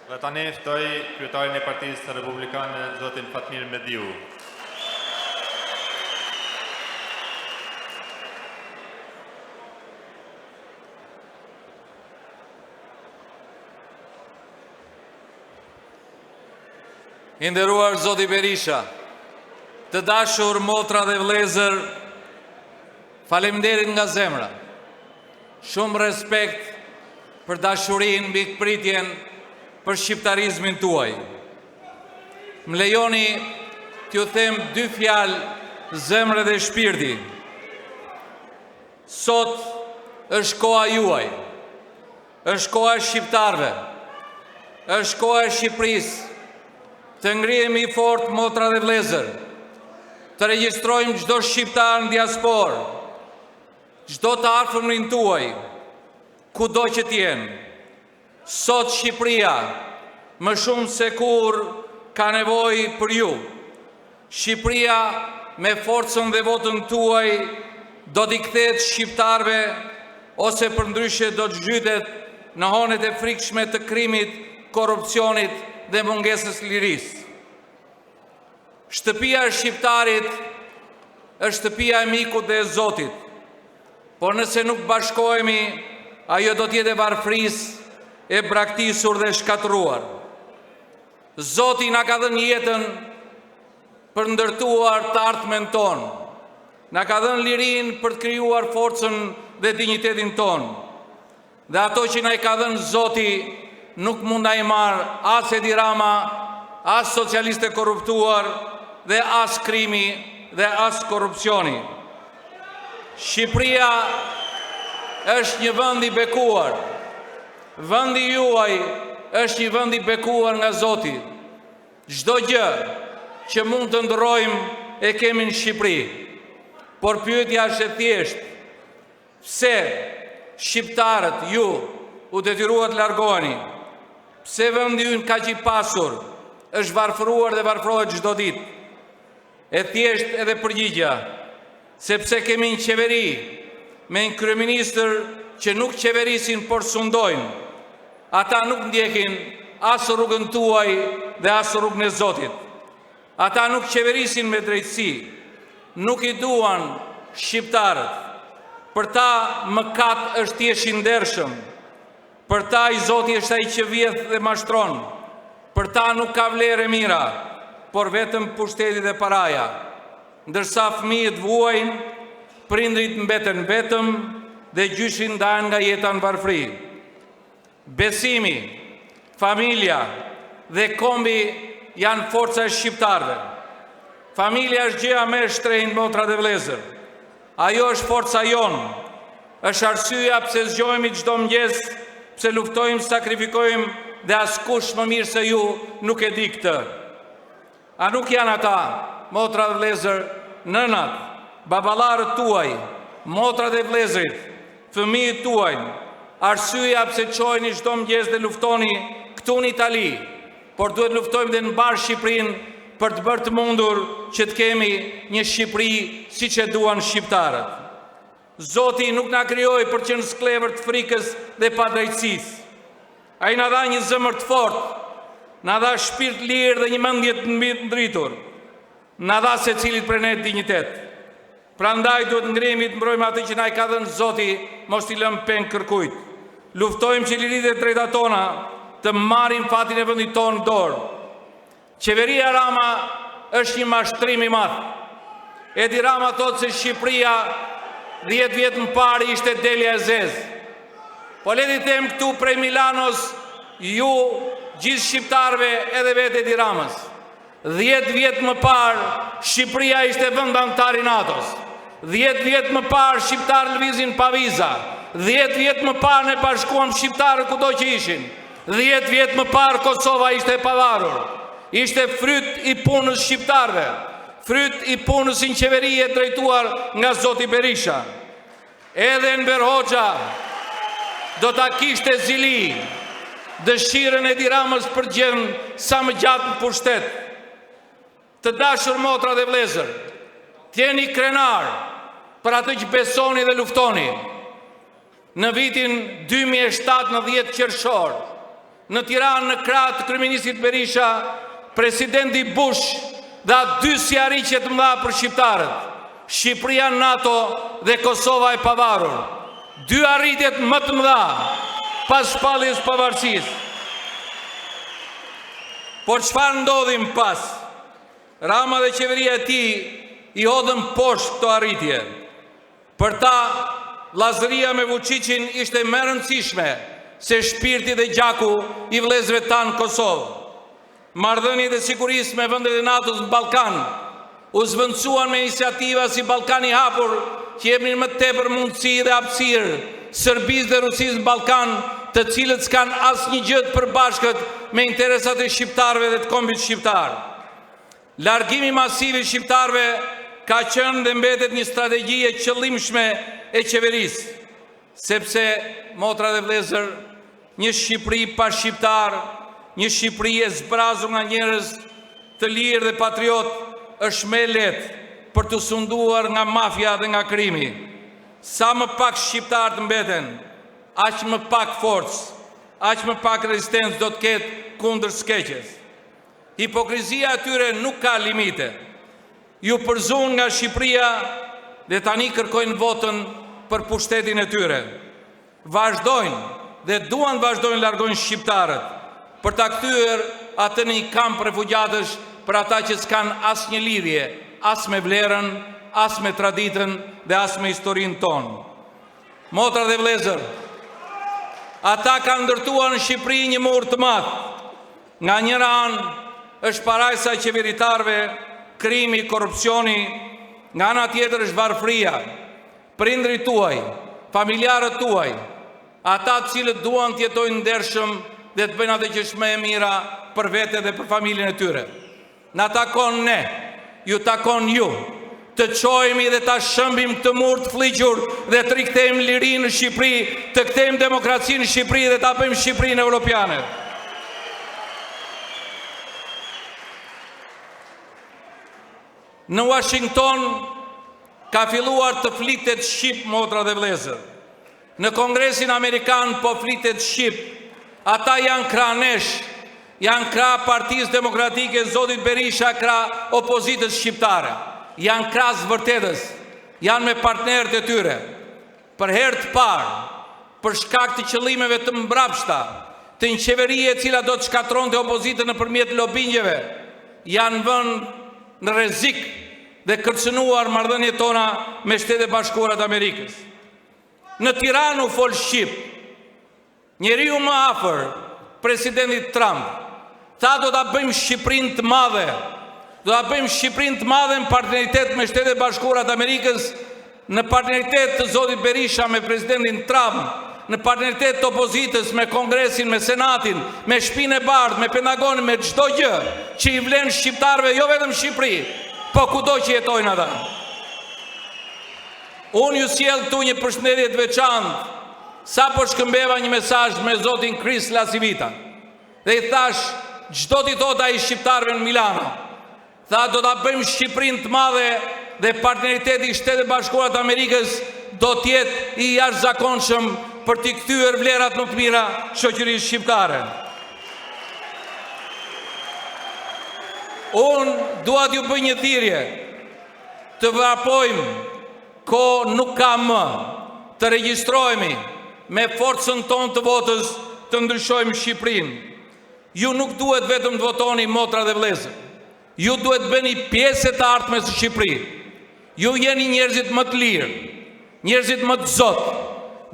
Dhe tani ftoj kryetarin e Partisë Republikane, zotin Fatmir Mediu. I nderuar zoti Berisha, të dashur motra dhe vëllezër, faleminderit nga zemra. Shumë respekt për dashurinë, mbikpritjen, për shqiptarizmin tuaj. Më lejoni t'ju them 2 fjalë zemre dhe shpirti. Sot është koha juaj, është koha e shqiptarve, është koha e Shqipërisë, të ngrihemi fort motra dhe vëllezër, të regjistrojmë çdo shqiptar në diasporë, çdo të afërmin tuaj, kudo që t'jenë. Sot Shqipëria, më shumë se kur, ka nevojë për ju. Shqipëria, me forcën dhe votën tuaj, do t'i kthehet shqiptarve, ose përndryshe do të zhytet në honet e frikshme të krimit, korrupsionit dhe mungesës lirisë. Shtëpia e shqiptarit është shtëpia e mikut dhe e Zotit, por nëse nuk bashkohemi, ajo do t'jetë e varfrisë, e braktisur dhe shkatruar. Zoti na ka dhënë jetën për ndërtuar të ardhmen tonë. Na ka dhënë lirinë për të krijuar forcën dhe dinjitetin tonë. Dhe ato që na i ka dhënë Zoti nuk mund na i marr as Edi Rama, as socialistë korruptuar dhe as krimi dhe as korrupsioni. Shqipëria është një vend i bekuar. Vendi juaj është një vend i bekuar nga Zoti. Çdo gjë që mund të ndrojmë e kemi në Shqipëri. Por pyetja është e thjeshtë. Pse shqiptarët ju u detyruat largoheni? Pse vendi ynë kaq I pasur është varfëruar dhe varfërohet çdo ditë? E thjesht edhe përgjigja, sepse kemi një qeveri me një kryeministër që nuk qeverisin por sundojnë. Ata nuk ndjekin as rrugën tuaj dhe as rrugën e Zotit. Ata nuk qeverisin me drejtësi, nuk I duan shqiptarët. Për ta mëkat është thjesht I ndershëm. Për ta I Zoti është ai që vjedh dhe mashtron. Për ta nuk ka vlerë e mira, por vetëm pushteti dhe paraja. Ndërsa fëmijët vuajnë, prindrit mbeten vetëm dhe gjyshin ndahen nga jeta në varfëri. Besimi, familja dhe kombi janë forca e shqiptarëve. Familja është gjëja më e shtrenjtë, motra dhe vëllezër. Ajo është forca jonë. Është arsyeja pse zgjohemi çdo mëngjes, pse luftojmë, sakrifikojmë dhe askush më mirë se ju nuk e di këtë. A nuk janë ata, motra dhe vëllezër, nënat, baballarët tuaj, motrat e vëllezërit, fëmijët tuaj, arsyeja pse çojeni çdo mëngjes dhe luftoni këtu në Itali, por duhet luftojmë dhe në mbar Shqipërinë për të bërë të mundur që të kemi një Shqipëri siç e duan shqiptarët. Zoti nuk na krijoi për të qenë sklever të frikës dhe padrejtësisë. Ai na dha një zemër të fortë, na dha shpirt lirë dhe një mendje të ndritur. Na dha secilit prej ne dinjitet. Prandaj duhet ngrihemi të mbrojmë atë që na I ka dhënë Zoti, mos I lëmë peng kërkujt. Luftojmë që liritë e drejta tona të marrin fatin e vendit tonë në dorë. Qeveria Rama është një mashtrim I madh. Edi Rama thotë se Shqipëria 10 vjet më parë ishte delja e zezë. Po le të them këtu prej Milanos, ju gjithë shqiptarëve edhe vetë Edi Ramës. 10 vjet më parë Shqipëria ishte vend antar I NATO-s. 10 vjet më parë shqiptarë lëvizin pa viza. 10 vjet më parë ne bashkuam shqiptarë kudo që ishin. 10 vjet më parë Kosova ishte e pavarur. Ishte fryt I punës shqiptarëve. Fryt I punës I një qeveri e drejtuar nga Zoti Berisha. Edhe Enver Hoxha do ta kishte zili dëshirën e Edi Ramës për gjën sa më gjatë në pushtet. Të dashur motra dhe vëllezër, t'jeni krenar për atë që besoni dhe luftoni. Në vitin 2007 në 10 qershor, në Tiranë në krah të kryeministit Berisha, presidenti Bush dha 2 sjarriqe të mëdha për shqiptarët. Shqipëria në NATO dhe Kosova e pavarur. 2 arritjet më të mëdha pas shpalljes pavarësisë. Por çfarë ndodhi më pas? Rama dhe qeveria e tij I hodhën poshtë këto arritje. Për ta, llazëria me Vučićin ishte më e rëndësishme se shpirti dhe gjaku I vëllezërve tanë në Kosovë. Marrëdhëniet e sigurisë me vendet e NATO-s në Ballkan u zvendësuan me iniciativa si Ballkani I hapur, që jepnin më tepër mundësi dhe hapësirë Serbisë dhe Rusisë në Ballkan, të cilët s'kan asnjë gjë të përbashkët me interesat e shqiptarëve dhe të kombit shqiptar. Largimi masiv I shqiptarëve ka qenë dhe mbetet një strategji e qëllimshme e qeverisë, sepse motra dhe vëllezër, një Shqipëri pa shqiptar, një Shqipëri e zbrazur nga njerëz të lirë dhe patriot, është më lehtë për të sunduar nga mafia dhe nga krimi. Sa më pak shqiptar të mbeten, aq më pak forcë, aq më pak rezistencë do të ketë kundër skeqjes. Hipokrizia e tyre nuk ka limite. Ju përzun nga Shqipëria dhe tani kërkojnë votën për pushtetin e tyre. Vazhdojnë dhe duan vazhdojnë largojnë shqiptarët për ta kthyer atë në një kamp refugjatësh për ata që s'kan as një lidhje, as me vlerën, as me traditën dhe as me historinë tonë. Motra dhe vëllezër, ata kanë ndërtuar në Shqipëri një mur të madh. Nga njëra anë është parajsa e qeveritarëve, krimi, korrupsioni, nga ana tjetër është varfëria. Prindrit tuaj, familjarët tuaj, ata të cilët duan të jetojnë ndershëm dhe të bëjnë atë që është më e mira për vete dhe për familjen e tyre. Na takon ne, ju takon ju, të çojmë dhe ta shëmbim këtë mur të fliqur dhe të rikthejmë lirinë në Shqipëri, të kthejmë demokracinë në Shqipëri dhe ta bëjmë Shqipërinë evropiane. Në Washington ka filluar të flitet shqip, motra dhe vëllezër. Në Kongresin Amerikan po flitet shqip. Ata janë krah nesh, janë krah Partisë Demokratike, zotit Berisha, krah opozitës shqiptare. Janë krah vërtetës, janë me partnerët e tyre. Për herë të parë, për shkak të qëllimeve të mbrapshta, të një qeverie e cila do të shkatronte opozitën nëpërmjet lobingjeve, janë vënë në rrezik dhe kërcënuar marrëdhëniet tona me Shtetet Bashkuara të Amerikës. Në Tiranë u fol shqip. Njeriu më afër presidentit Trump tha do ta bëjmë Shqipërinë të madhe. Do ta bëjmë Shqipërinë të madhe në partneritet me Shtetet Bashkuara të Amerikës, në partneritet të zotit Berisha me presidentin Trump, në partneritet të opozitës me Kongresin, me Senatin, me Shtëpinë e Bardhë, me Pentagonin, me çdo gjë që i vlen shqiptarëve, jo vetëm Shqipëri, po kudo që jetojnë ata. Unë ju sjell këtu një përshëndetje të veçantë. Sa po shkëmbeva një mesazh me zotin Chris Lasivita. Dhe i thash, çdo ditë thot ai shqiptarëve në Milano. Tha do ta bëjmë Shqipërinë të madhe dhe partneriteti i Shtetet Bashkuara të Amerikës do të jetë i jashtëzakonshëm për t'i kthyer vlerat më të mira shoqërisë shqiptare. Unë dua t'ju bëj një thirrje. Të vrapojmë, ko nuk ka më, të regjistrohemi me forcën tonë të votës të ndryshojmë Shqipërinë. Ju nuk duhet vetëm të votoni, motra dhe vëllezër. Ju duhet bëni pjesë të ardhmes së Shqipërisë. Ju jeni njerëzit më të lirë, njerëzit më të zotë,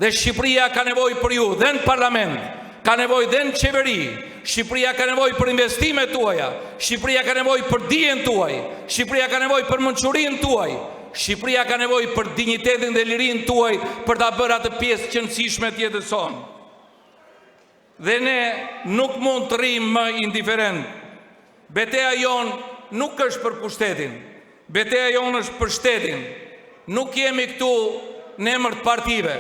dhe Shqipëria ka nevojë për ju dhe në parlament, ka nevojë dhe në qeveri. Shqipëria ka nevojë për investimet tuaja, Shqipëria ka nevojë për dijen tuaj, Shqipëria ka nevojë për mençurinë tuaj. Shqipëria ka nevojë për dinjitetin dhe lirinë tuaj për ta bërë atë pjesë që rëndësishme të jetës sonë. Dhe ne nuk mund të rrim më indiferent. Betejë jonë nuk është për pushtetin. Betejë jonë është për shtetin. Nuk jemi këtu në emër të partive,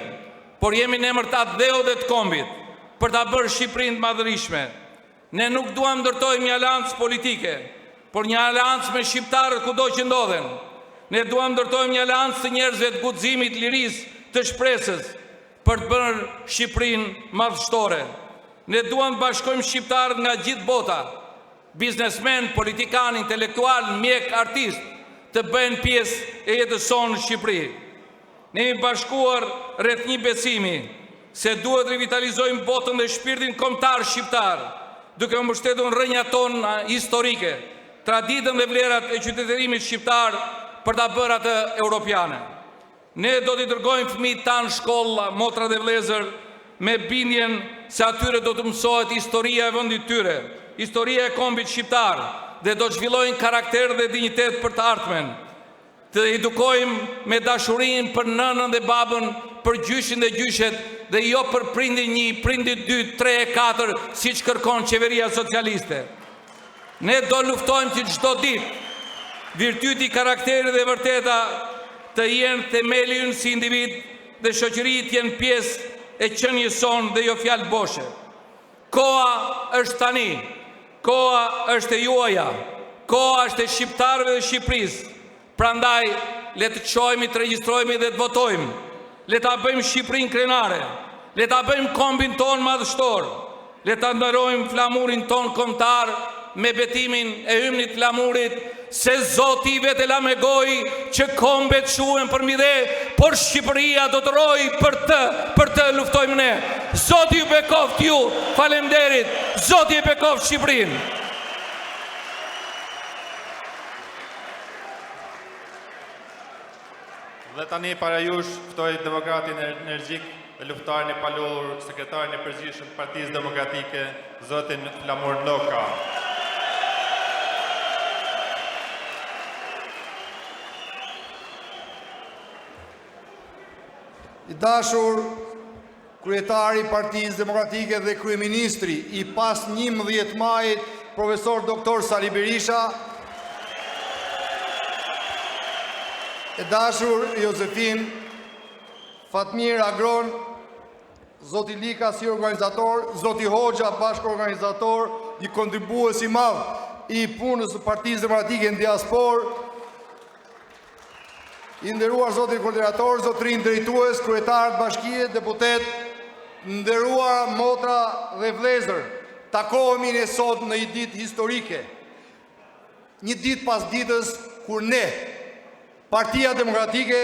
por jemi në emër të atë dheu dhe të kombit për ta bërë Shqipërinë të madhërishme. Ne nuk duam ndërtojmë një aleancë politike, por një aleancë me shqiptarët kudo që ndodhen. Ne duam ndërtojmë një aleancë të njerëzve të guximit, lirisë, të shpresës për të bërë Shqipërinë madhështore. Ne duam të bashkojmë shqiptarët nga gjithë bota, biznesmen, politikan, intelektual, mjek, artist, të bëjnë pjesë e jetës sonë në Shqipëri. Ne jemi bashkuar rreth një besimi se duhet rivitalizojmë botën dhe shpirtin kombëtar shqiptar, duke mbështetur rrënjat tona historike, traditën dhe vlerat e qytetërimit shqiptar për ta bërë atë europiane. Ne do t'i dërgojmë fëmijët tanë shkolla, motra dhe vëllezër, me bindjen se atyre do të mësohet historia e vendit tyre, historia e kombit shqiptar, dhe do të zhvillojnë karakter dhe dinjitet për të ardhmen. Të edukojmë me dashurinë për nënën dhe babën, për gjyshin dhe gjyshet, dhe jo për prindin 1, prindin 2, 3 e 4, siç kërkon qeveria socialiste. Ne do luftojmë që çdo ditë virtyti, karakteri dhe vërteta të jenë themeli ynë si individ dhe shoqëri të jenë pjesë e qenies sonë dhe jo fjalë boshe. Koha është tani, koha është e juaja, koha është e shqiptarëve dhe Shqipërisë. Prandaj le të çojmë, të regjistrohemi dhe të votojmë. Le ta bëjmë Shqipërinë krenare, le ta bëjmë kombin ton madhështor, le ta ndërojmë flamurin ton kombëtar me betimin e hymnit flamurit se Zoti vetë la me gojë që kombet shuhen për midhe, por Shqipëria do të rojë për të luftojmë ne. Zoti ju bekoft ju, faleminderit. Zoti e bekoft Shqipërinë. Dhe tani para jush ftoj demokratin energjik dhe luftarin e palur, sekretarin e përgjithshëm të Partisë Demokratike, zotin Flamur Lloka. I dashur kryetari i Partisë Demokratike dhe kryeministri i pas 11 majit, profesor doktor Sali Berisha, e dashur Josefin, Fatmir Agron, zoti Lika si organizator, zoti Hoxha bashkë organizator, një kontribues i madh i punës së Partisë Demokratike në diaspor, i nderuar zotin koordinator, zotrin drejtues, kryetar të bashkie, deputet, nderuara motra dhe vëllezër, takohemi ne sot në një ditë historike. Një ditë pas ditës kur ne, Partia Demokratike,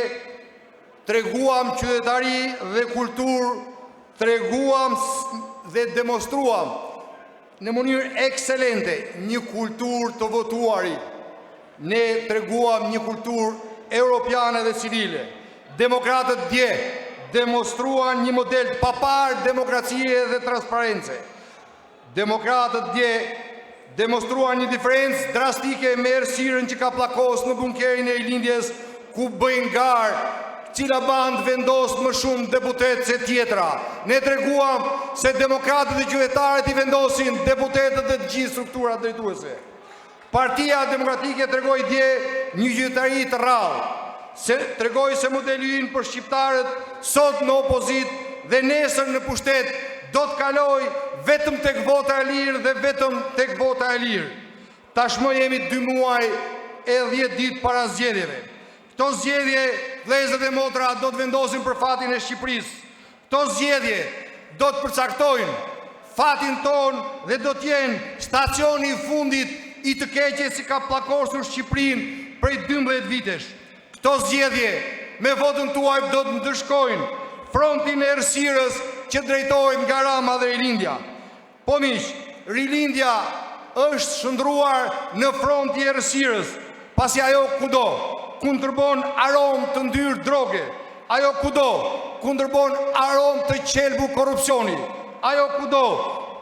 treguam qytetari dhe kulturë, treguam dhe demonstruam në mënyrë ekselente një kulturë të votuari. Ne treguam një kulturë europiane dhe civile. Demokratët dje demonstruan një model të papar demokracie dhe transparence. Demokratët dje demonstruan një diferencë drastike me errësirën që ka plakos në bunkerin e Rilindjes, ku bëjnë garë cila band vendos më shumë deputet se tjetra. Ne treguam se demokratët dhe qytetarët i vendosin deputetët dhe të gjithë strukturat drejtuese. Partia Demokratike tregoi dje një qytetari të rrallë, tregoi se modeli ynë për shqiptarët sot në opozit dhe nesër në pushtet do të kaloj vetëm tek vota e lirë dhe vetëm tek vota e lirë. Tashmë jemi 2 muaj e 10 ditë para zgjedhjeve. Këto zgjedhje, vëllezër dhe motra, do të vendosin për fatin e Shqipërisë. Këto zgjedhje do të përcaktojnë fatin ton dhe do të jenë stacioni i fundit i të keqes që ka pllakosur Shqipërinë prej 12 vitesh. Këto zgjedhje me votën tuaj do të ndëshkojnë frontin e errësirës që drejtohet nga Rama dhe Rilindja. Po miq, Rilindja është shndruar në front i errësirës, pasi ajo kudo kundërbon aromë të ndyrë droge, ajo kudo kundërbon aromë të qelbu korrupsioni, ajo kudo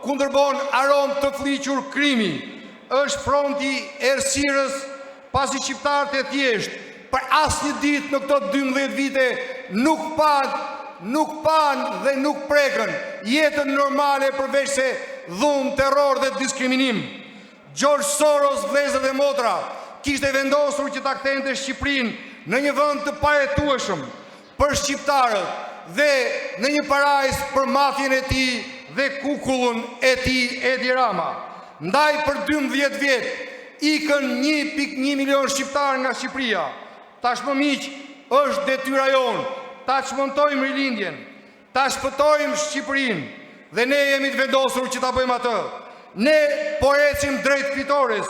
kundërbon aromë të fliqur krimi, është fronti errësirës, pasi shqiptarët e thjesht për asnjë ditë në këto 12 vite nuk pan dhe nuk prekën jetën normale përveç se dhunë, terror dhe diskriminim. George Soros, vëllezër dhe motra, kishte vendosur që ta kthente Shqipërinë në një vend të pajetueshëm për shqiptarët dhe në një parajs për mafjen e tij dhe kukullën e tij Edi Rama. Ndaj për 12 vjet ikën 1.1 milion shqiptarë nga Shqipëria. Tashmë miq, është detyra jonë ta çmontojmë Rilindjen, ta shpëtojmë Shqipërinë dhe ne jemi të vendosur që ta bëjmë atë. Ne po ecim drejt fitores.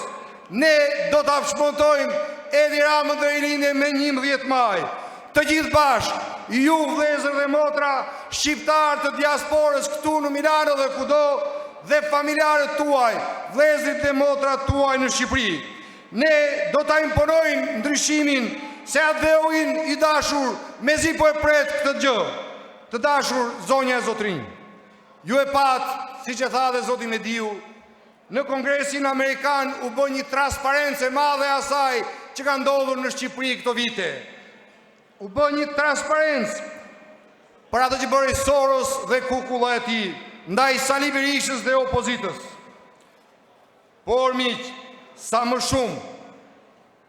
Ne do ta çmontojmë Edi Ramën dhe Rilindjen me 11 maj. Të gjithë bashkë, ju vëllezër dhe motra, shqiptarë të diasporës këtu në Milano dhe kudo, dhe familjarët tuaj, vëllezërit dhe motrat tuaj në Shqipëri. Ne do ta imponojmë ndryshimin se adheuin i dashur mezi po e pret këtë gjë. Të dashur zonja e zotrinj, ju e pat, siç e tha dhe zoti Mediu, në Kongresin Amerikan u bë një transparencë e madhe asaj që ka ndodhur në Shqipëri këto vite. U bë një transparencë për atë që bëri Soros dhe kukulla e tij ndaj Sali Berishës dhe opozitës. Por miq, sa më shumë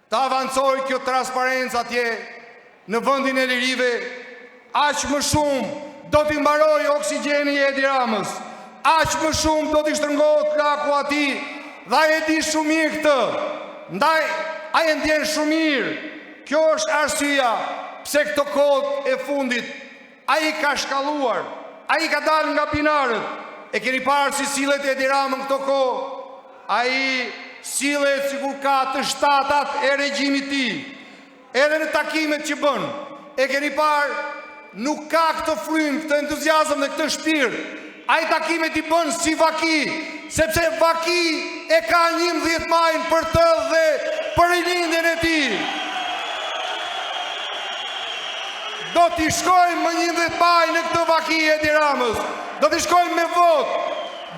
të avancoj kjo transparencë atje në vendin e lirive, aq më shumë do t'i mbaroj oksigjeni i Edi Ramës, aq më shumë do t'i shtrëngohet plaku atij, dhe ai e di shumë mirë këtë. Ndaj ai e ndjen shumë mirë. Kjo është arsyeja pse këto kohë e fundit ai ka shkalluar, ai ka dalë nga binarët. E keni parë si sillet Edi Ramën këto kohë? Ai sillet sikur ka të shtatat e regjimit tij. Edhe në takimet që bën, e keni parë, nuk ka këtë frym, këtë entuziazëm dhe këtë shpirt. Ai takimet i bën si vaki, sepse vaki e ka 11 majin për të dhe për Rilindjen e tij. Do t'i shkojmë më 11 maj në këtë vaki e Edi Ramës. Do t'i shkojmë me votë.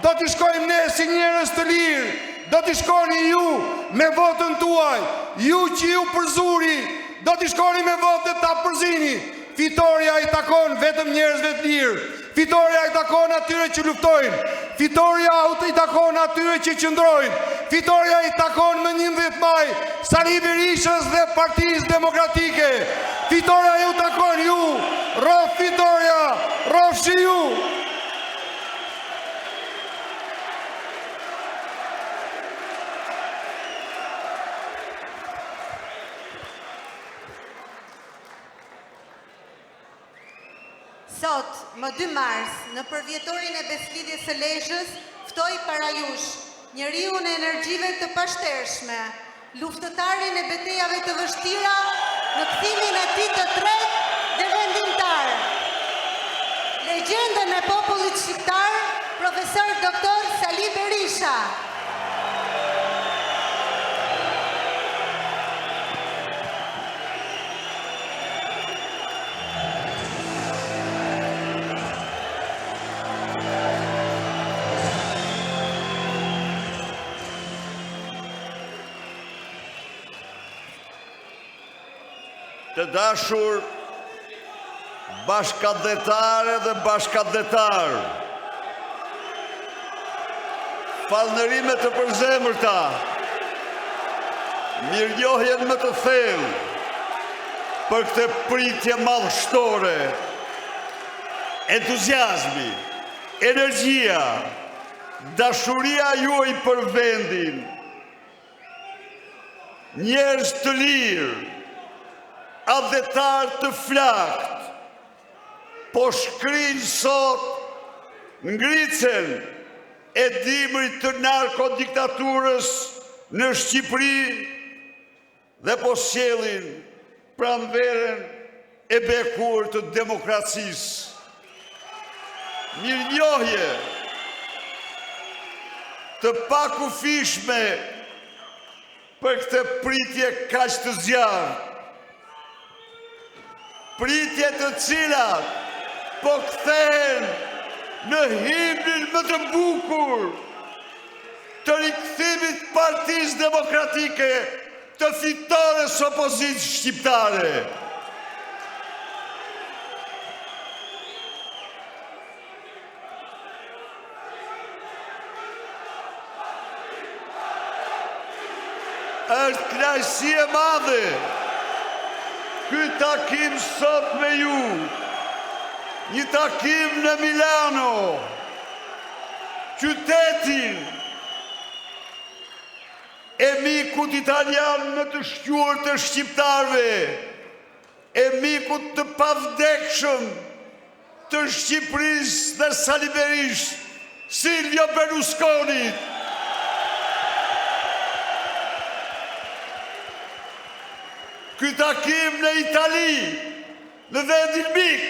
Do t'i shkojmë ne si njerëz të lirë. Do t'i shkoni ju me votën tuaj. Ju që ju përzuri, do t'i shkoni me votën ta përzini. Fitoria i takon vetëm njerëzve të lirë. Fitoria i takon atyre që luftojnë. Fitoria i takon atyre që qëndrojnë. Fitoria i takon më 11 maj Sali Berishës dhe Partisë Demokratike. Fitoria ju takon ju. Rof Fitoria, rofshi ju. Sot, më 2 mars, në përvjetorin e beslidhjes së Lezhës, ftoj para jush njeriun e energjive të pashtershme, luftëtarin e betejave të vështira në kthimin e tij të tretë dhe vendimtar. Legjendën e popullit shqiptar, profesor doktor Sali Berisha. Të dashur bashkëdhetare dhe bashkëdhetar, falënderime të përzemërta, mirënjohjen më të thellë për këtë pritje madhështore, entuziazmi, energjia, dashuria juaj për vendin, njerëz të lirë, adhetar të flakt, po shkrinë sot ngricen e dimrit të narkodiktaturës në Shqipëri dhe po sjellin pranverën e bekur të demokracisë. Mirënjohje të pakufishme për këtë pritje kaq të zjarrt, pritje të cilat po kthehen në himnin më të bukur të rikthimit Partisë Demokratike të fitores opozitës shqiptare. Është kënaqësi e madhe ky takim sot me ju, një takim në Milano, qytetin e mikut italian më të shquar të shqiptarve, e mikut të pavdekshëm të Shqipërisë dhe Sali Berisha, Silvio Berlusconi. Ky takim në Itali, në vendin mik,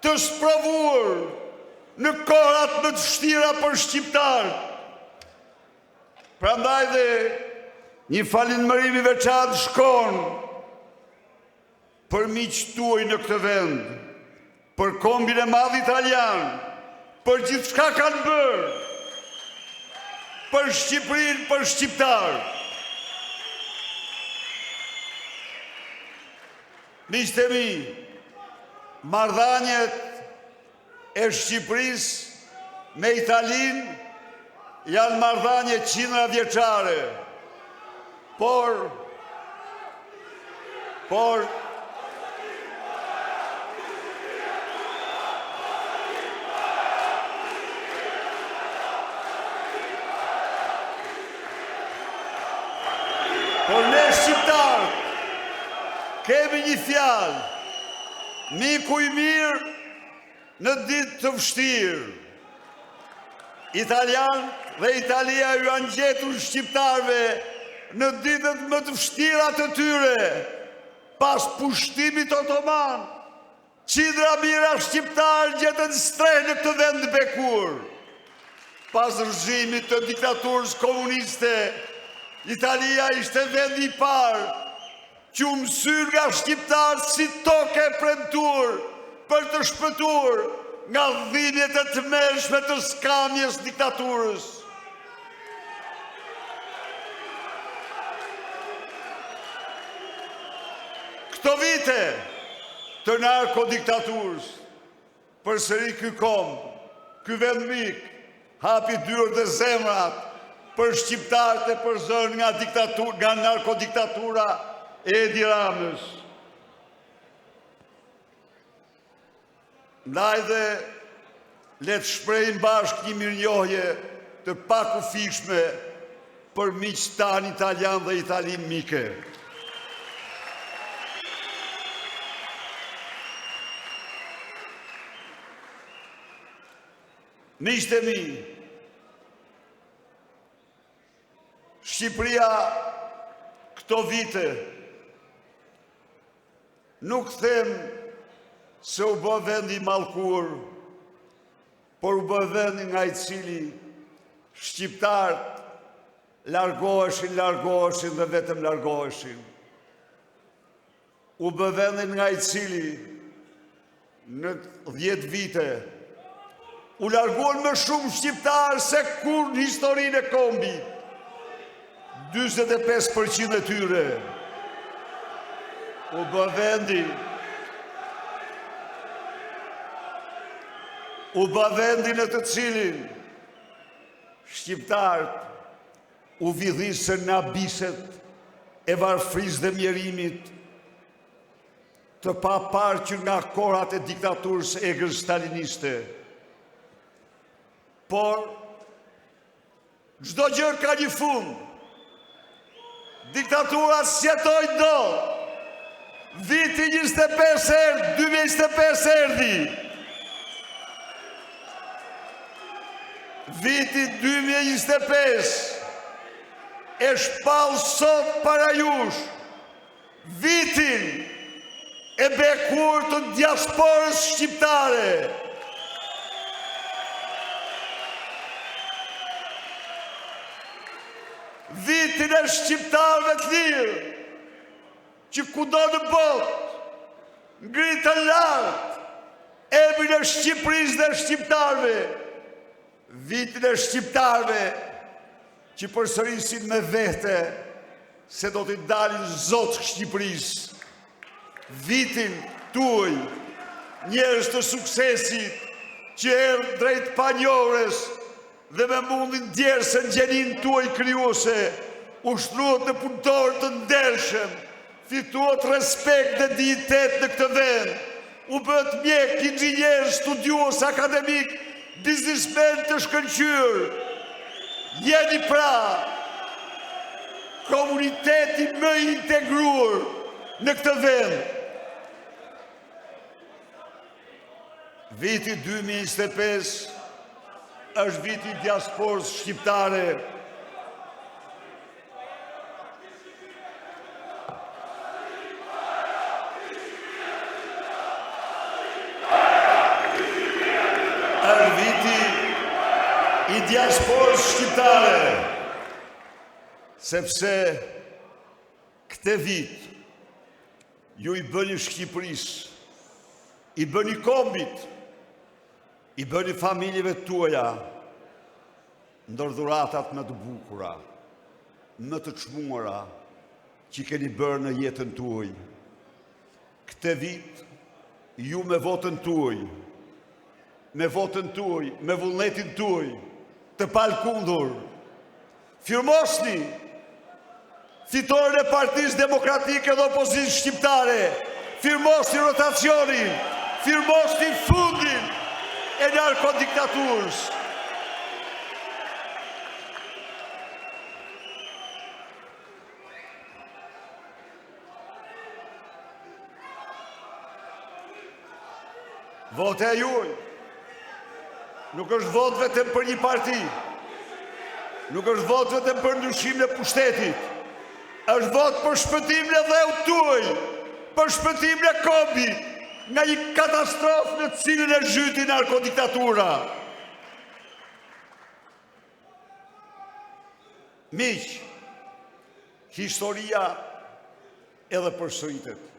të sprovuar në kohrat më të vështira për shqiptarë. Prandaj dhe një falënderim i veçantë shkon për miqtë tuaj në këtë vend, për kombin e madh italian, për gjithçka kanë bërë, për Shqipërinë, për shqiptarë. Miqtë e mi, marrëdhëniet e Shqipërisë me Italinë janë marrëdhënie qindra vjeçare, por ne shqiptarët kemi një fjalë, miku i mirë në ditë të vështirë. Italianë dhe Italia ju janë gjetur shqiptarve në ditët më të vështira të tyre. Pas pushtimit otoman, qindra mijëra shqiptarë gjetën strehë në këtë vend të bekur. Pas regjimit të diktaturës komuniste, Italia ishte vendi i parë që u mësyn nga shqiptarë si toke e premtuar për të shpëtuar nga dhimbjet e tmerrshme të skamjes diktaturës. Këto vite të narkodiktaturës, përsëri ky kom, ky vend mik, hapi dyert dhe zemrat për shqiptarët e përzorën nga narkodiktatura e Edi Ramës. Ndaj dhe le të shprehim bashkë një mirënjohje të pakufishme për miqtë tanë italian dhe Italinë mike. Miqtë e mi, Shqipëria këto vite nuk them se u bë vendi mallkur, por u bë vendi nga i cili shqiptarët largoheshin dhe vetëm largoheshin. U bë vendi nga i cili në 10 vite u larguan më shumë shqiptarë se kur në historinë e kombit. 45% e tyre. U bë vendi në të cilin shqiptarët u vidhisën në abiset e varfrisë dhe mjerimit, të paparqur nga korat e diktaturës egër staliniste. Por, çdo gjë ka një fund. Diktatura s'jetoj do. Viti 2025 erdhi. Viti 2025 e shpall sot para jush. Vitin e bekur të diasporës shqiptare. Vitin e shqiptarëve të lirë, që kudo në botë ngritën lart emrin e Shqipërisë dhe shqiptarëve. Vitin e shqiptarëve që përsërisin me vete se do t'i dalin zotë Shqipërisë. Vitin tuaj, njerëz të suksesit që erdhën drejt panjores dhe me mundin djersën gjenin tuaj krijuese, ushtruat në punëtorë të ndershëm, fituat respekt dhe dignitet në këtë vend, u bët mjek, inxhinier, studios, akademik, biznismen të shkëlqyer. Jeni pra komuniteti më i integruar në këtë vend. Viti 2025 është viti i diasporës shqiptare. Është viti i diasporës shqiptare, sepse këtë vit ju i bëni Shqipërisë, i bëni kombit, i bëni familjeve tuaja ndërdhuratat më të bukura, më të çmuara që keni bërë në jetën tuaj. Këtë vit, ju me votën tuaj, me vullnetin tuaj, të palkundur, firmosni fitoren e Partisë Demokratike dhe Opozitës Shqiptare, firmosni rotacionin, firmosni fundin e narkodiktaturës. Vote e juaj nuk është votë vetëm për një parti, nuk është votë vetëm për ndryshimin e pushtetit, është votë për shpëtimin e dheut tuaj, për shpëtimin e kombit nga një katastrofë në cilën e zhyti narkodiktatura. Miq, historia edhe përsëritet.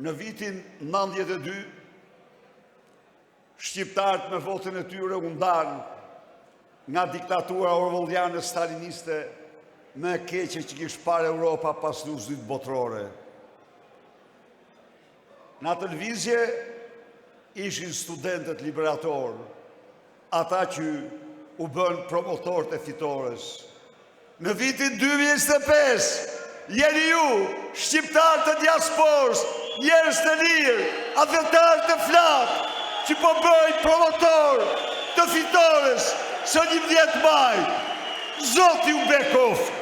Në vitin 92, shqiptarët me votën e tyre u ndanë nga diktatura orwelliane staliniste më e keqe që kishte parë Europa pas luftit botërore. Në televizje ishin studentët liberatorë, ata që u bën promotorët e fitores. Në vitin 2025, jeni ju, shqiptarë të diasporës, njerëz të lirë, advetarë të flakë, që po bëjnë promotorë të fitores së 11 maj. Zoti u bekoft.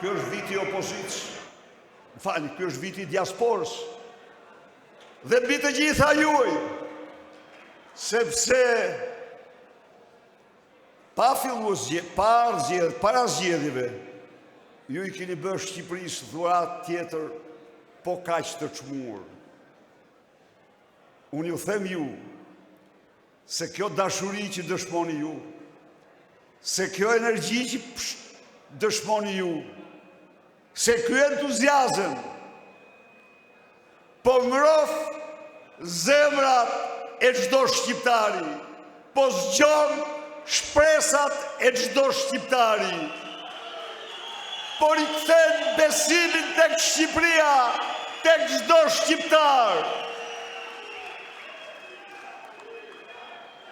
Ky është viti i opozitës. Ky është viti i diasporës. Dhe mbi të gjitha juaj, sepse para zgjedhjeve, ju i keni bërë Shqipërisë dhuratë tjetër, po kaq të çmuar. Unë ju them ju, se kjo dashuri që dëshmoni ju, se kjo energji që dëshmoni ju, se ky entuziazëm po ngroh zemrat e çdo shqiptari, po zgjon shpresat e çdo shqiptari, po rikthen besimin tek Shqipëria, tek çdo shqiptar.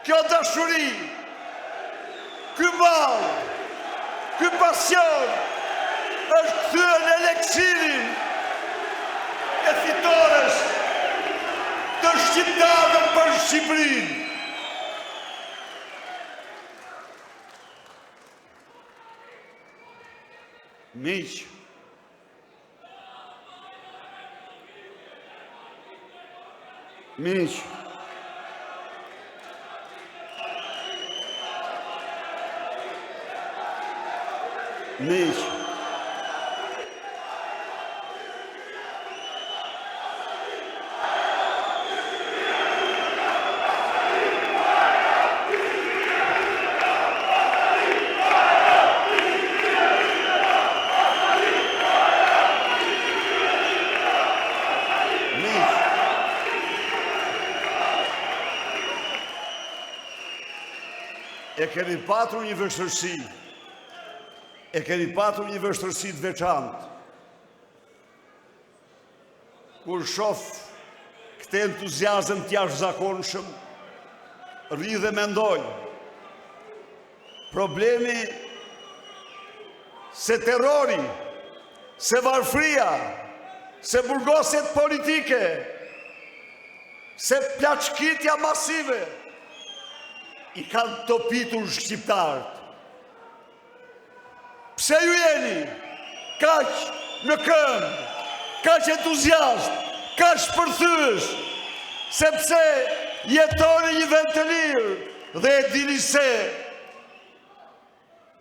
Kjo dashuri, ky ball, ky pasion është kthyer në eleksirin e fitores të shqiptarëve për Shqipërinë. Miq, miq, miq, e keni patur një vështirësi, të veçantë, kur shoh këtë entuziazëm të jashtëzakonshëm, rri dhe mendoj, problemi se terrori, se varfria, se burgosjet politike, se plaçkitja masive, i kanë topitur shqiptarët. Pse ju jeni kaq në këmbë, kaq entuziast, kaq përthyes, sepse jetoni një vend të lirë dhe e dini se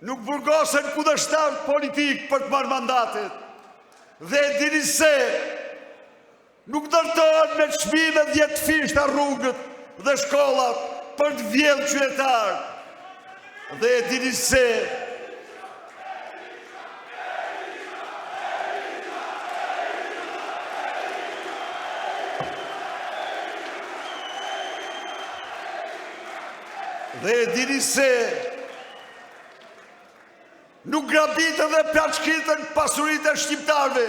nuk burgosen kundërshtar politik për të marrë mandatet, dhe e dini se nuk ndërtohen me çmime 10 fishta rrugët dhe shkollat për të vjedhur qytetarë, dhe e dini se nuk grabitën dhe plaçkitën pasuritë e shqiptarëve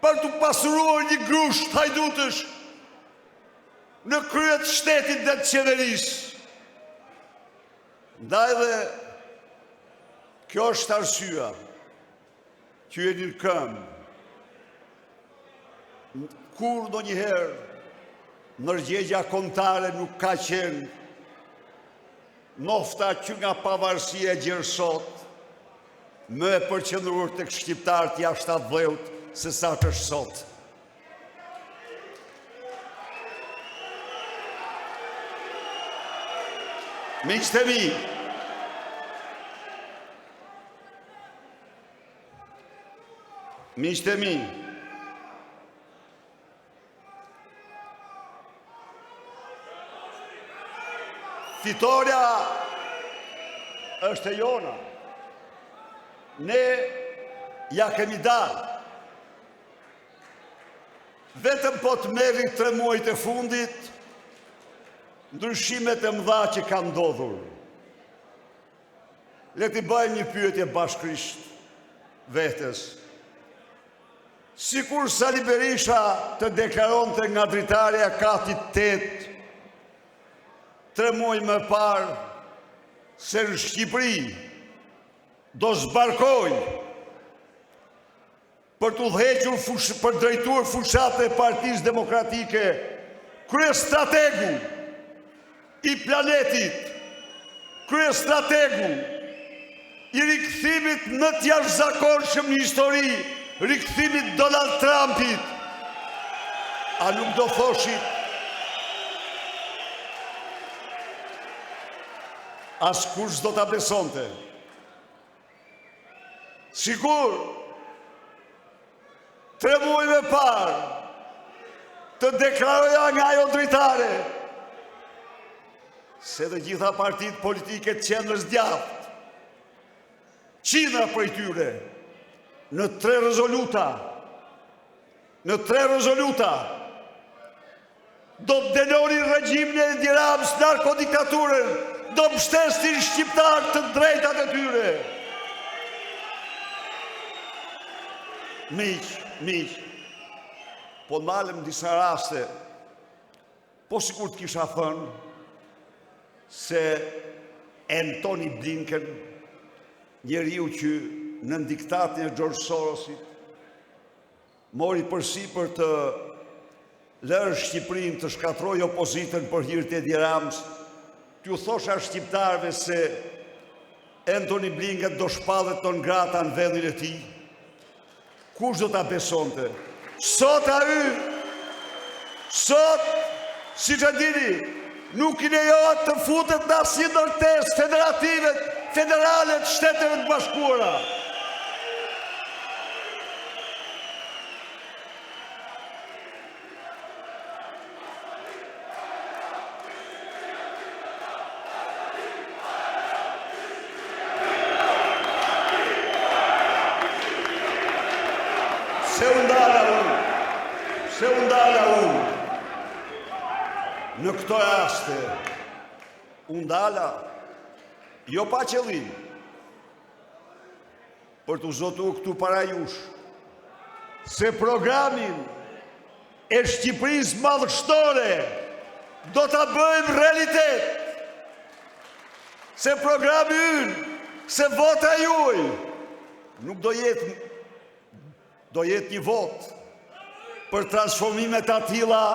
për të pasuruar një grusht hajdutësh në krye të shtetit dhe të qeverisë. Ndaj dhe kjo është arsyeja që jeni në këmbë. Kur ndonjëherë ndërgjegja kombëtare nuk ka qenë nofta që nga pavarësia e gjerë sot, më e përqendruar tek shqiptarët jashtë atë vleut se sa që është sot. Miqtë e mi, miqtë e mi, fitoria është e jona. Ne ja kemi dalë. Vetëm po të merrin 3 muajt e fundit, ndryshimet e mëdha që kanë ndodhur. Le t'i bëjmë një pyetje bashkërisht vetes. Sikur Sali Berisha të deklaronte nga dritarja katit 8, 3 muaj më parë, se në Shqipëri do zbarkoj për të udhëhequr për drejtuar fushatë e Partisë Demokratike, kryestrategu i planetit, kryestrategu i rikthimit më të jashtëzakonshëm në histori, rikthimit Donald Trumpit, a nuk do thoshit askush do ta besonte. Sigur, 3 muaj më parë të deklaroja nga ajo dritare se të gjitha partitë politike të qendrës djathtë, qindra prej tyre, në 3 rezoluta, do të denonin regjimin e Edi Ramës, narkodiktaturën, do mbështesin shqiptarët të drejtat e tyre. Miq, po ndalem disa raste, po sikur të kisha thënë se Antony Blinken, njeriu që në diktatin e George Sorosit mori përsipër të lërë Shqipërinë të shkatrojë opozitën për hir të Edi Ramës, t'ju thosha shqiptarëve se Antony Blinken do shpallet ton grata në vendin e tij. Kush do ta besonte? Sot, siç e dini, nuk i lejohet të futet në asnjë ndërtesë federale të Shteteve të Bashkuara. Se u ndala unë, në këto raste, u ndala, jo pa qëllim, për të zotu këtu para jush, se programin e Shqipërisë madhështore do të bëjmë realitet, se programi ynë, se vota juaj, nuk do jetë një votë për transformimet atilla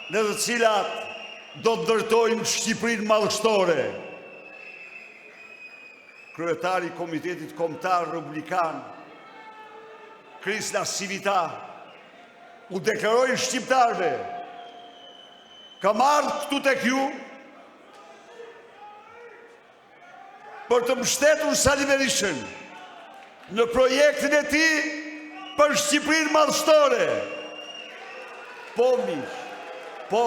në të cilat do të ndërtojmë Shqipërinë madhështore. Kryetari i Komitetit Kombëtar Republikan, Krishna Civita, u deklaroi shqiptarëve: kam ardhur këtu tek ju për të mbështetur Sali Berishën në projektin e tij për Shqipërinë madhështore. Po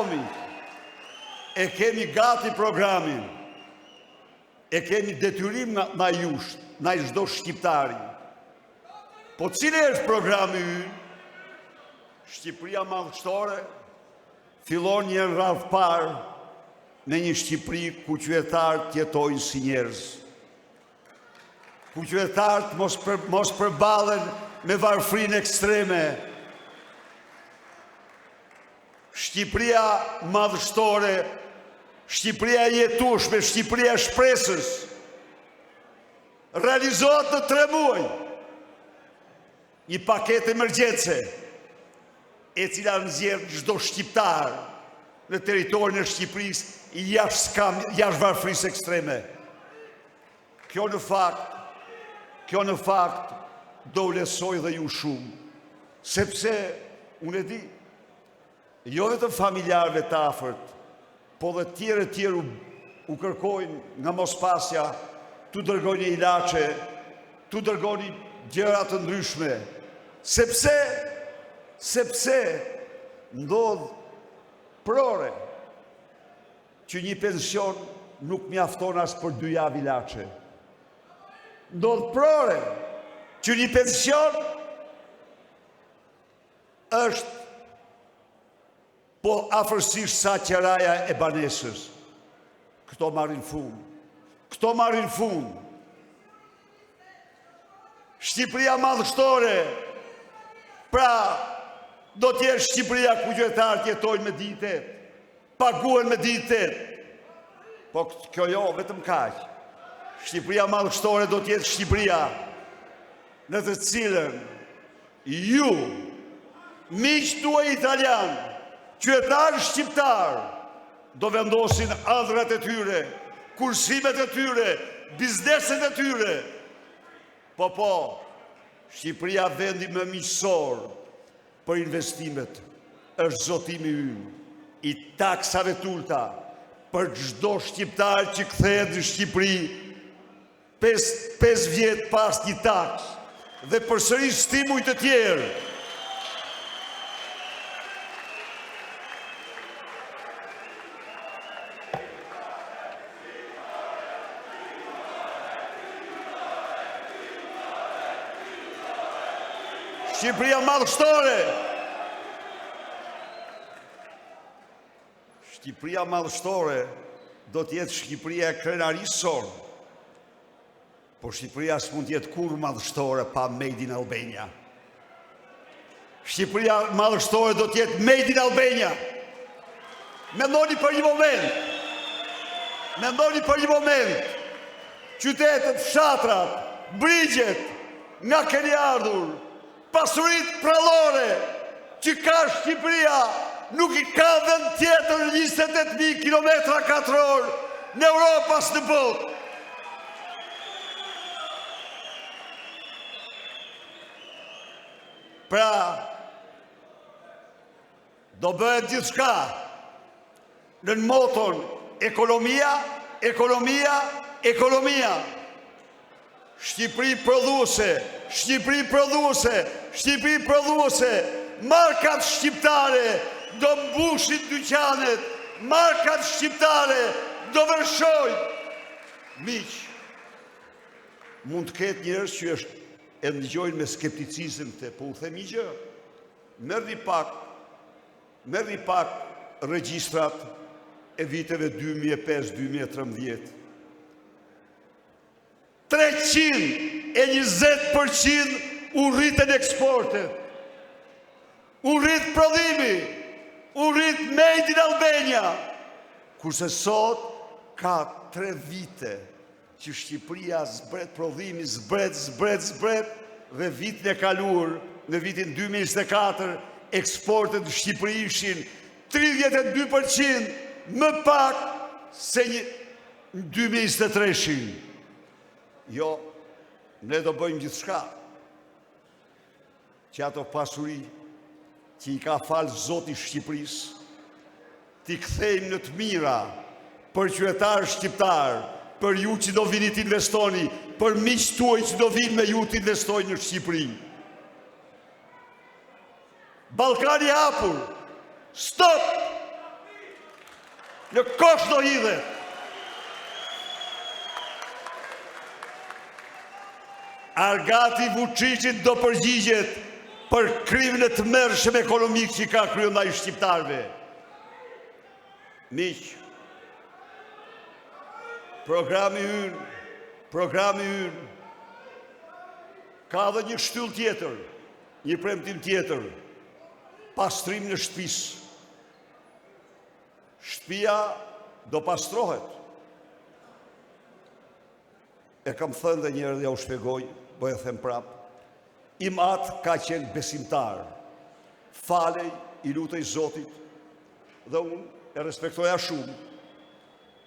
miq, e kemi gati programin, e kemi detyrim na jush, na i çdo shqiptari. Po cili është programi ynë? Shqipëria madhështore fillon një radhë parë në një Shqipëri ku qytetarët jetojnë si njerëz. Ku qytetarët mos përballen me varfrinë ekstreme. Shqipëria madhështore, Shqipëria jetueshme, Shqipëria shpresës, realizohet në 3 muaj. Një paketë emergjence, e cila nxjerr çdo shqiptar në territorin e Shqipërisë jashtë varfrisë ekstreme. Kjo në fakt do u lesoj dhe ju shumë, sepse unë e di, jo vetëm familjarëve të afërt, po dhe tjerë u kërkojnë nga mospasja, tu dërgojnë ilaçe, tu dërgojnë gjëra të ndryshme, sepse ndodh prore që një pension nuk mjafton as për 2 javë ilaçe. Ndodh prore që një pension është po afërsisht sa qeraja e banesës. Këto marrin fund. Shqipëria madhështore, pra do t'jetë Shqipëria ku qytetarët jetojnë me dignitetë, paguhen me dignitetë. Po kjo jo, vetëm kaq. Shqipëria madhështore do t'jetë Shqipëria në të cilën ju, miq tuaj italian, qytetarë shqiptarë, do vendosin ëndrat e tyre, kursimet e tyre, bizneset e tyre, Po, Shqipëria vendi më miqësor për investimet është zotimi ynë, i taksave t'ulta për çdo shqiptar që kthehet në Shqipëri 5 vjet pas një taks dhe përsëris stimuj të tjerë. Shqipëria madhështore. Shqipëria madhështore do t'jetë Shqipëria e krenarisë sonë, por Shqipëria s'mund t'jetë kur madhështore pa Made in Albania. Shqipëria madhështore do t'jetë Made in Albania. Mendoni për një moment, qytetet, fshatrat, brigjet, nga keni ardhur, pasurit prallore që ka Shqipëria, nuk i ka vend tjetër 28.000 kilometra katror në Europas në botë. Pra, do bëhet gjithçka në moton ekonomia. Shqipëri prodhuese, markat shqiptare do mbushin dyqanet, markat shqiptare do vërshojnë. Miq, mund të ketë njerëz që e ndëgjojnë me skepticizëm po u themi gjë. Merrni pak regjistrat e viteve 2005-2013. 320% u rritën eksportet, u rrit prodhimi, u rrit Made in Albania, kurse sot ka 3 vite që Shqipëria zbret prodhimi, zbret, dhe vitin e kaluar, në vitin 2024, eksportet në Shqipëri ishin 32% më pak se në 2023. Jo, ne do bëjmë gjithçka që ato pasuri që i ka falë Zoti Shqipërisë, t'i kthejmë në të mira për qytetarë shqiptarë, për ju që do vini t'investoni, për miqtë tuaj që do vinë me ju t'investojnë në Shqipëri. Ballkani hapur, stop! Në kosh do hidhet. Argati Vučićit do përgjigjet për krimin e të mërshëm ekonomik që ka kryer ndaj shqiptarëve. Miq, programi ynë ka dhe një shtyllë tjetër, një premtim tjetër, pastrim në shtëpisë. Shtëpia do pastrohet. E kam thënë dhe njerë dhe ja u shpjegoj, po e them prap. Im atë ka qenë besimtar. Falej, i lutej Zotit, dhe unë e respektoja shumë.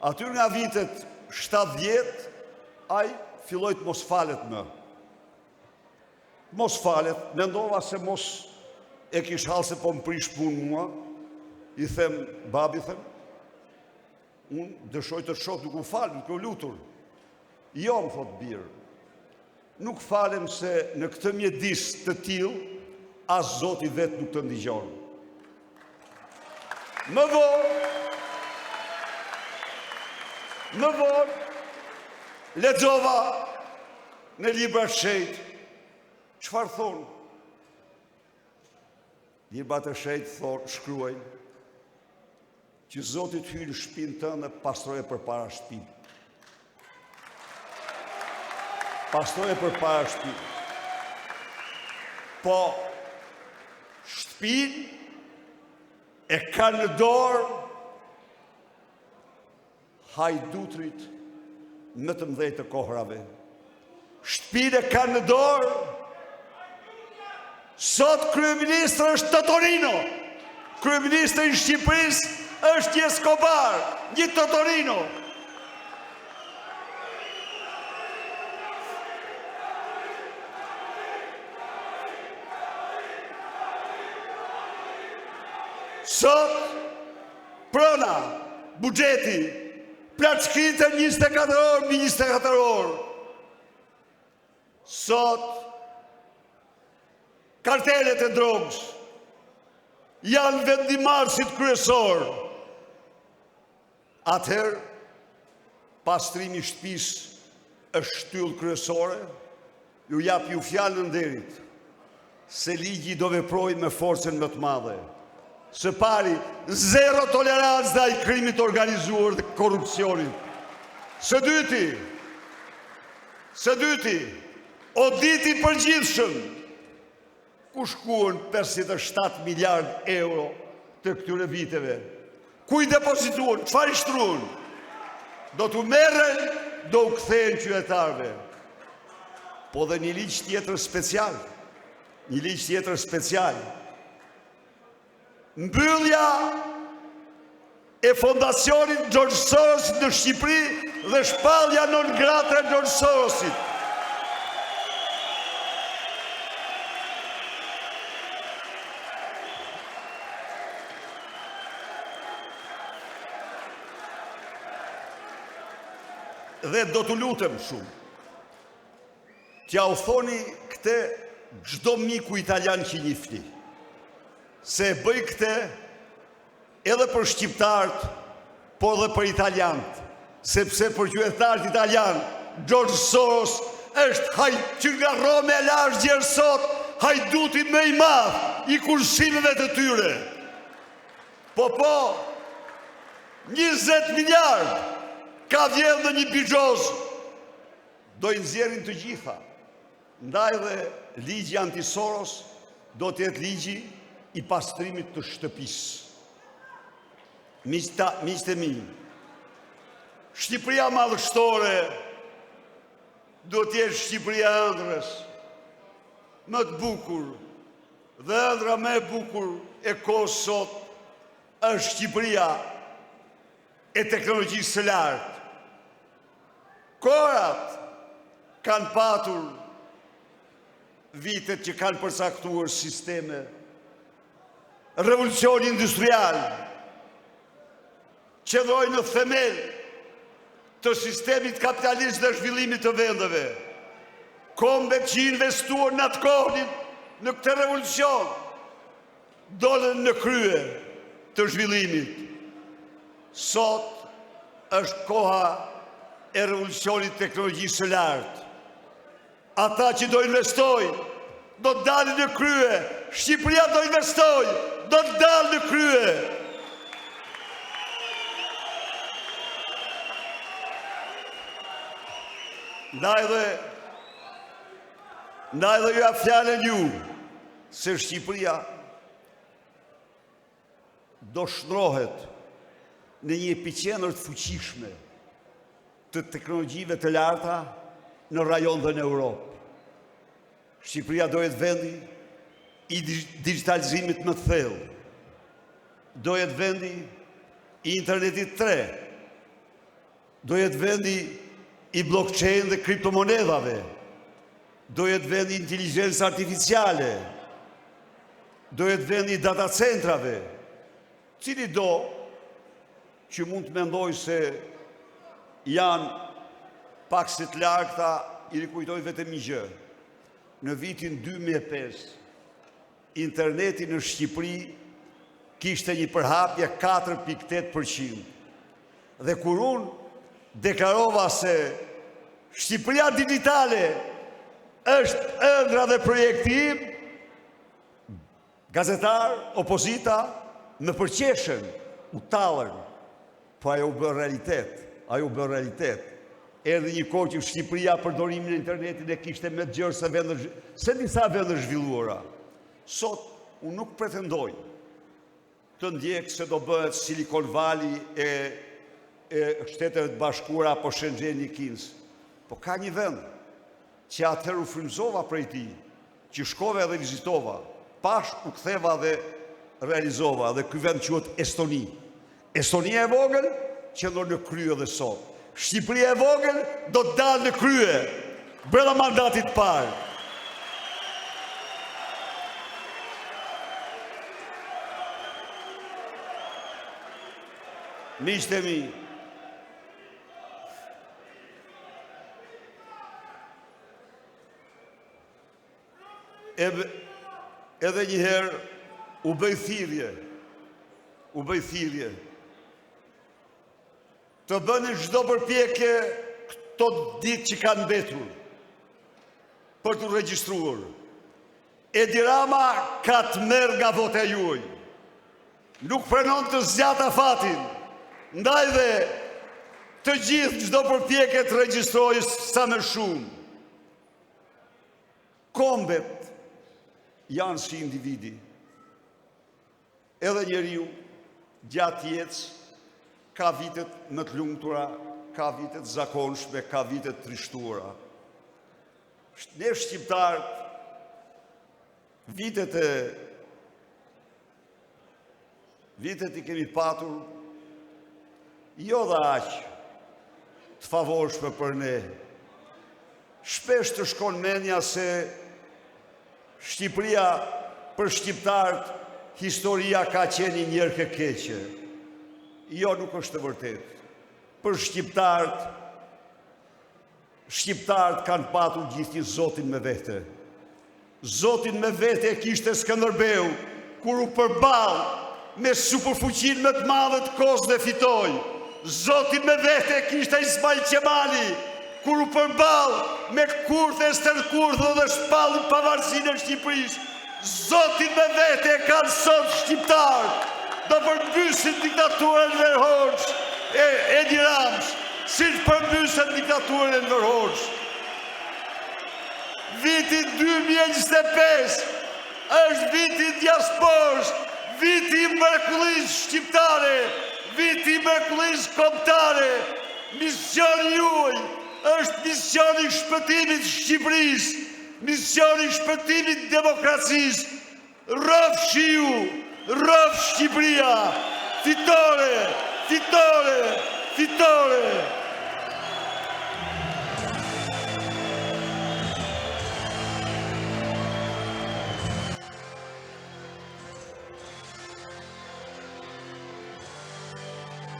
Atyr nga vitet 70, ai filloj të mos falet më. Mos falet, mendova se mos e kish halë se po më prish punë mua. I them, babi them, unë dëshoj të shok nuk u falë, nuk u lutur. Jo, më thot birë, nuk falem se në këtë mjedis të tillë, as Zoti vetë nuk të ndigjon. Më vonë, lexova në libra shenjtë, çfarë thonë? Librat e shenjtë thonë, shkruajnë, që Zoti të hyjë në shtëpinë tënde, pastroje përpara shtëpinë. Pastroje përpara shtëpinë. Po, shtëpinë e ka në dorë hajdutrit më të mëdhenj të kohrave. Shtëpinë e ka në dorë sot kryeministri është Totorino. Kryeministri i Shqipërisë është një Escobar, një Totorino. Sot, prona, buxheti, plaçkitën 24 orë, 24 orë. Sot, kartelet e drogës janë vendimarrësit kryesor. Atëherë, pastrimi i shtëpisë është shtyllë kryesore, ju jap ju fjalën nderit se ligji do veprojë me forcën më të madhe. Së pari, zero tolerancë ndaj krimit organizuar dhe korrupsionit. Së dyti, auditi i përgjithshëm, ku shkuan 57 miliard euro të këtyre viteve? Ku i depozituan? Çfarë i shtruan? Do t'u merren, do u kthehen qytetarëve. Po dhe një ligj tjetër special. Mbyllja e fondacionit George Soros në Shqipëri dhe shpallja non grata e George Sorosit. Dhe do t'u lutem shumë, t'ja u thoni këte çdo miku italian që njihni, se e bëj këte edhe për shqiptarët, po edhe për italianët, sepse për qytetarët italian, George Soros është që nga Rome e lash djerë sot, hajduti më i madh i kursimeve të tyre. Po, 20 miliard ka vjedhë në një bixhoz, do i nxjerrin të gjitha. Ndaj dhe ligji anti-Soros do të jetë ligji i pastrimit të shtëpisë. Miqtë e mi, Shqipëria madhështore do të jetë Shqipëria ëndrrës, më të bukur, dhe ëndra më e bukur e kohës sot është Shqipëria e teknologjisë së lartë. Korat kanë patur vitet që kanë përcaktuar sisteme, revolucioni industrial, që dhojnë në themel të sistemit kapitalist dhe zhvillimit të vendeve. Kombet që investuar në atë kohën në këtë revolucion, dolën në krye të zhvillimit. Sot është koha e revolucionit teknologjisë së lartë. Ata që do investojnë, do të dalin në krye. Shqipëria do investojnë, do të dalë në krye. Ndaj dhe ju a fjallën ju, se Shqipëria do shndrohet në një epicentër të fuqishme të teknologjive të larta në rajon dhe në Europë. Shqipëria do jetë vendi i digitalizimit më të thellë. Do jetë vendi i internetit 3. Do jetë vendi i blockchain dhe kriptomonedhave. Do jetë vendi i inteligjencës artificiale. Do jetë vendi i datacentrave. Cili do që mund të mendoj se janë paksit largëta, i rikujtoj vetëm një gjë. Në vitin 2005, interneti në Shqipëri kishte një përhapje 4.8%. Dhe kur unë deklarova se Shqipëria digitale është ëndra dhe projekti im, gazetar, opozita, më përqeshen, u tallën, po ajo u bë realitet. Erdhi një kohë që Shqipëria përdorimin e internetit e kishte me të gjerë se disa vende zhvilluara. Sot, unë nuk pretendoj të ndjek se do bëhet Silicon Valley e Shtetet Bashkuara apo Shenzhen i Kinës. Po ka një vend që atëherë u frymëzova prej tij, që shkova dhe vizitova, pash u ktheva dhe realizova, dhe ky vend quhet Estoni. Estonia e vogël qëndron në krye dhe sot. Shqipëria e vogël do të dalë në krye brenda mandatit parë. miqtë e mi, edhe njëherë u bëj thirrje të bëni çdo përpjekje këto ditë që kanë mbetur për të regjistruar. Edi Rama ka të merr nga vota juaj. Nuk pranon të zgjata fatin, ndaj dhe të gjithë çdo përpjekje të regjistrojë sa më shumë. Kombet janë si individi. Edhe njeriu gjatë jetës ka vitet më të lumtura, ka vitet zakonshme, ka vitet trishtuara. Ne shqiptarët, vitet i kemi patur, jo dhe aq të favorshme për ne. Shpesh të shkon mendja se Shqipëria për shqiptarët, historia ka qenë një njerë e keqe. Jo, nuk është të vërtet. Për shqiptarët kanë patur gjithë Zotin me vete. Zotin me vete e kishte Skënderbeu, kur u përball me superfuqinë më të madhe të kohës dhe fitoi. Zotin me vete e kishte Ismail Qemali, kur u përball me kurthe, stërkurthe dhe shpalli pavarësinë e Shqipërisë. Zotin me vete e kanë sot shqiptarë, do përmbysin diktaturën e Enver Hoxhës, Edi Ramës, si të përmbysin diktaturën e Enver Hoxhës. Viti 2025 është viti diasporës, viti i mrekullisë shqiptare, viti i mrekullisë kombëtare. Misioni juaj është misioni i shpëtimit Shqipërisë, misioni i shpëtimit demokracisë. Rrëf shiu, rrëf Shqipëria, fitore, fitore, fitore.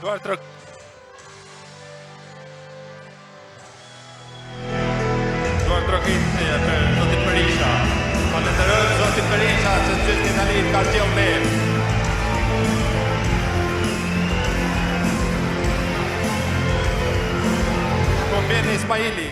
Duar trokitje për Zotin Berisha. Falenderoj Zotin Berisha që gjithë Italit ka sjellë ne. Konveni Ismaili.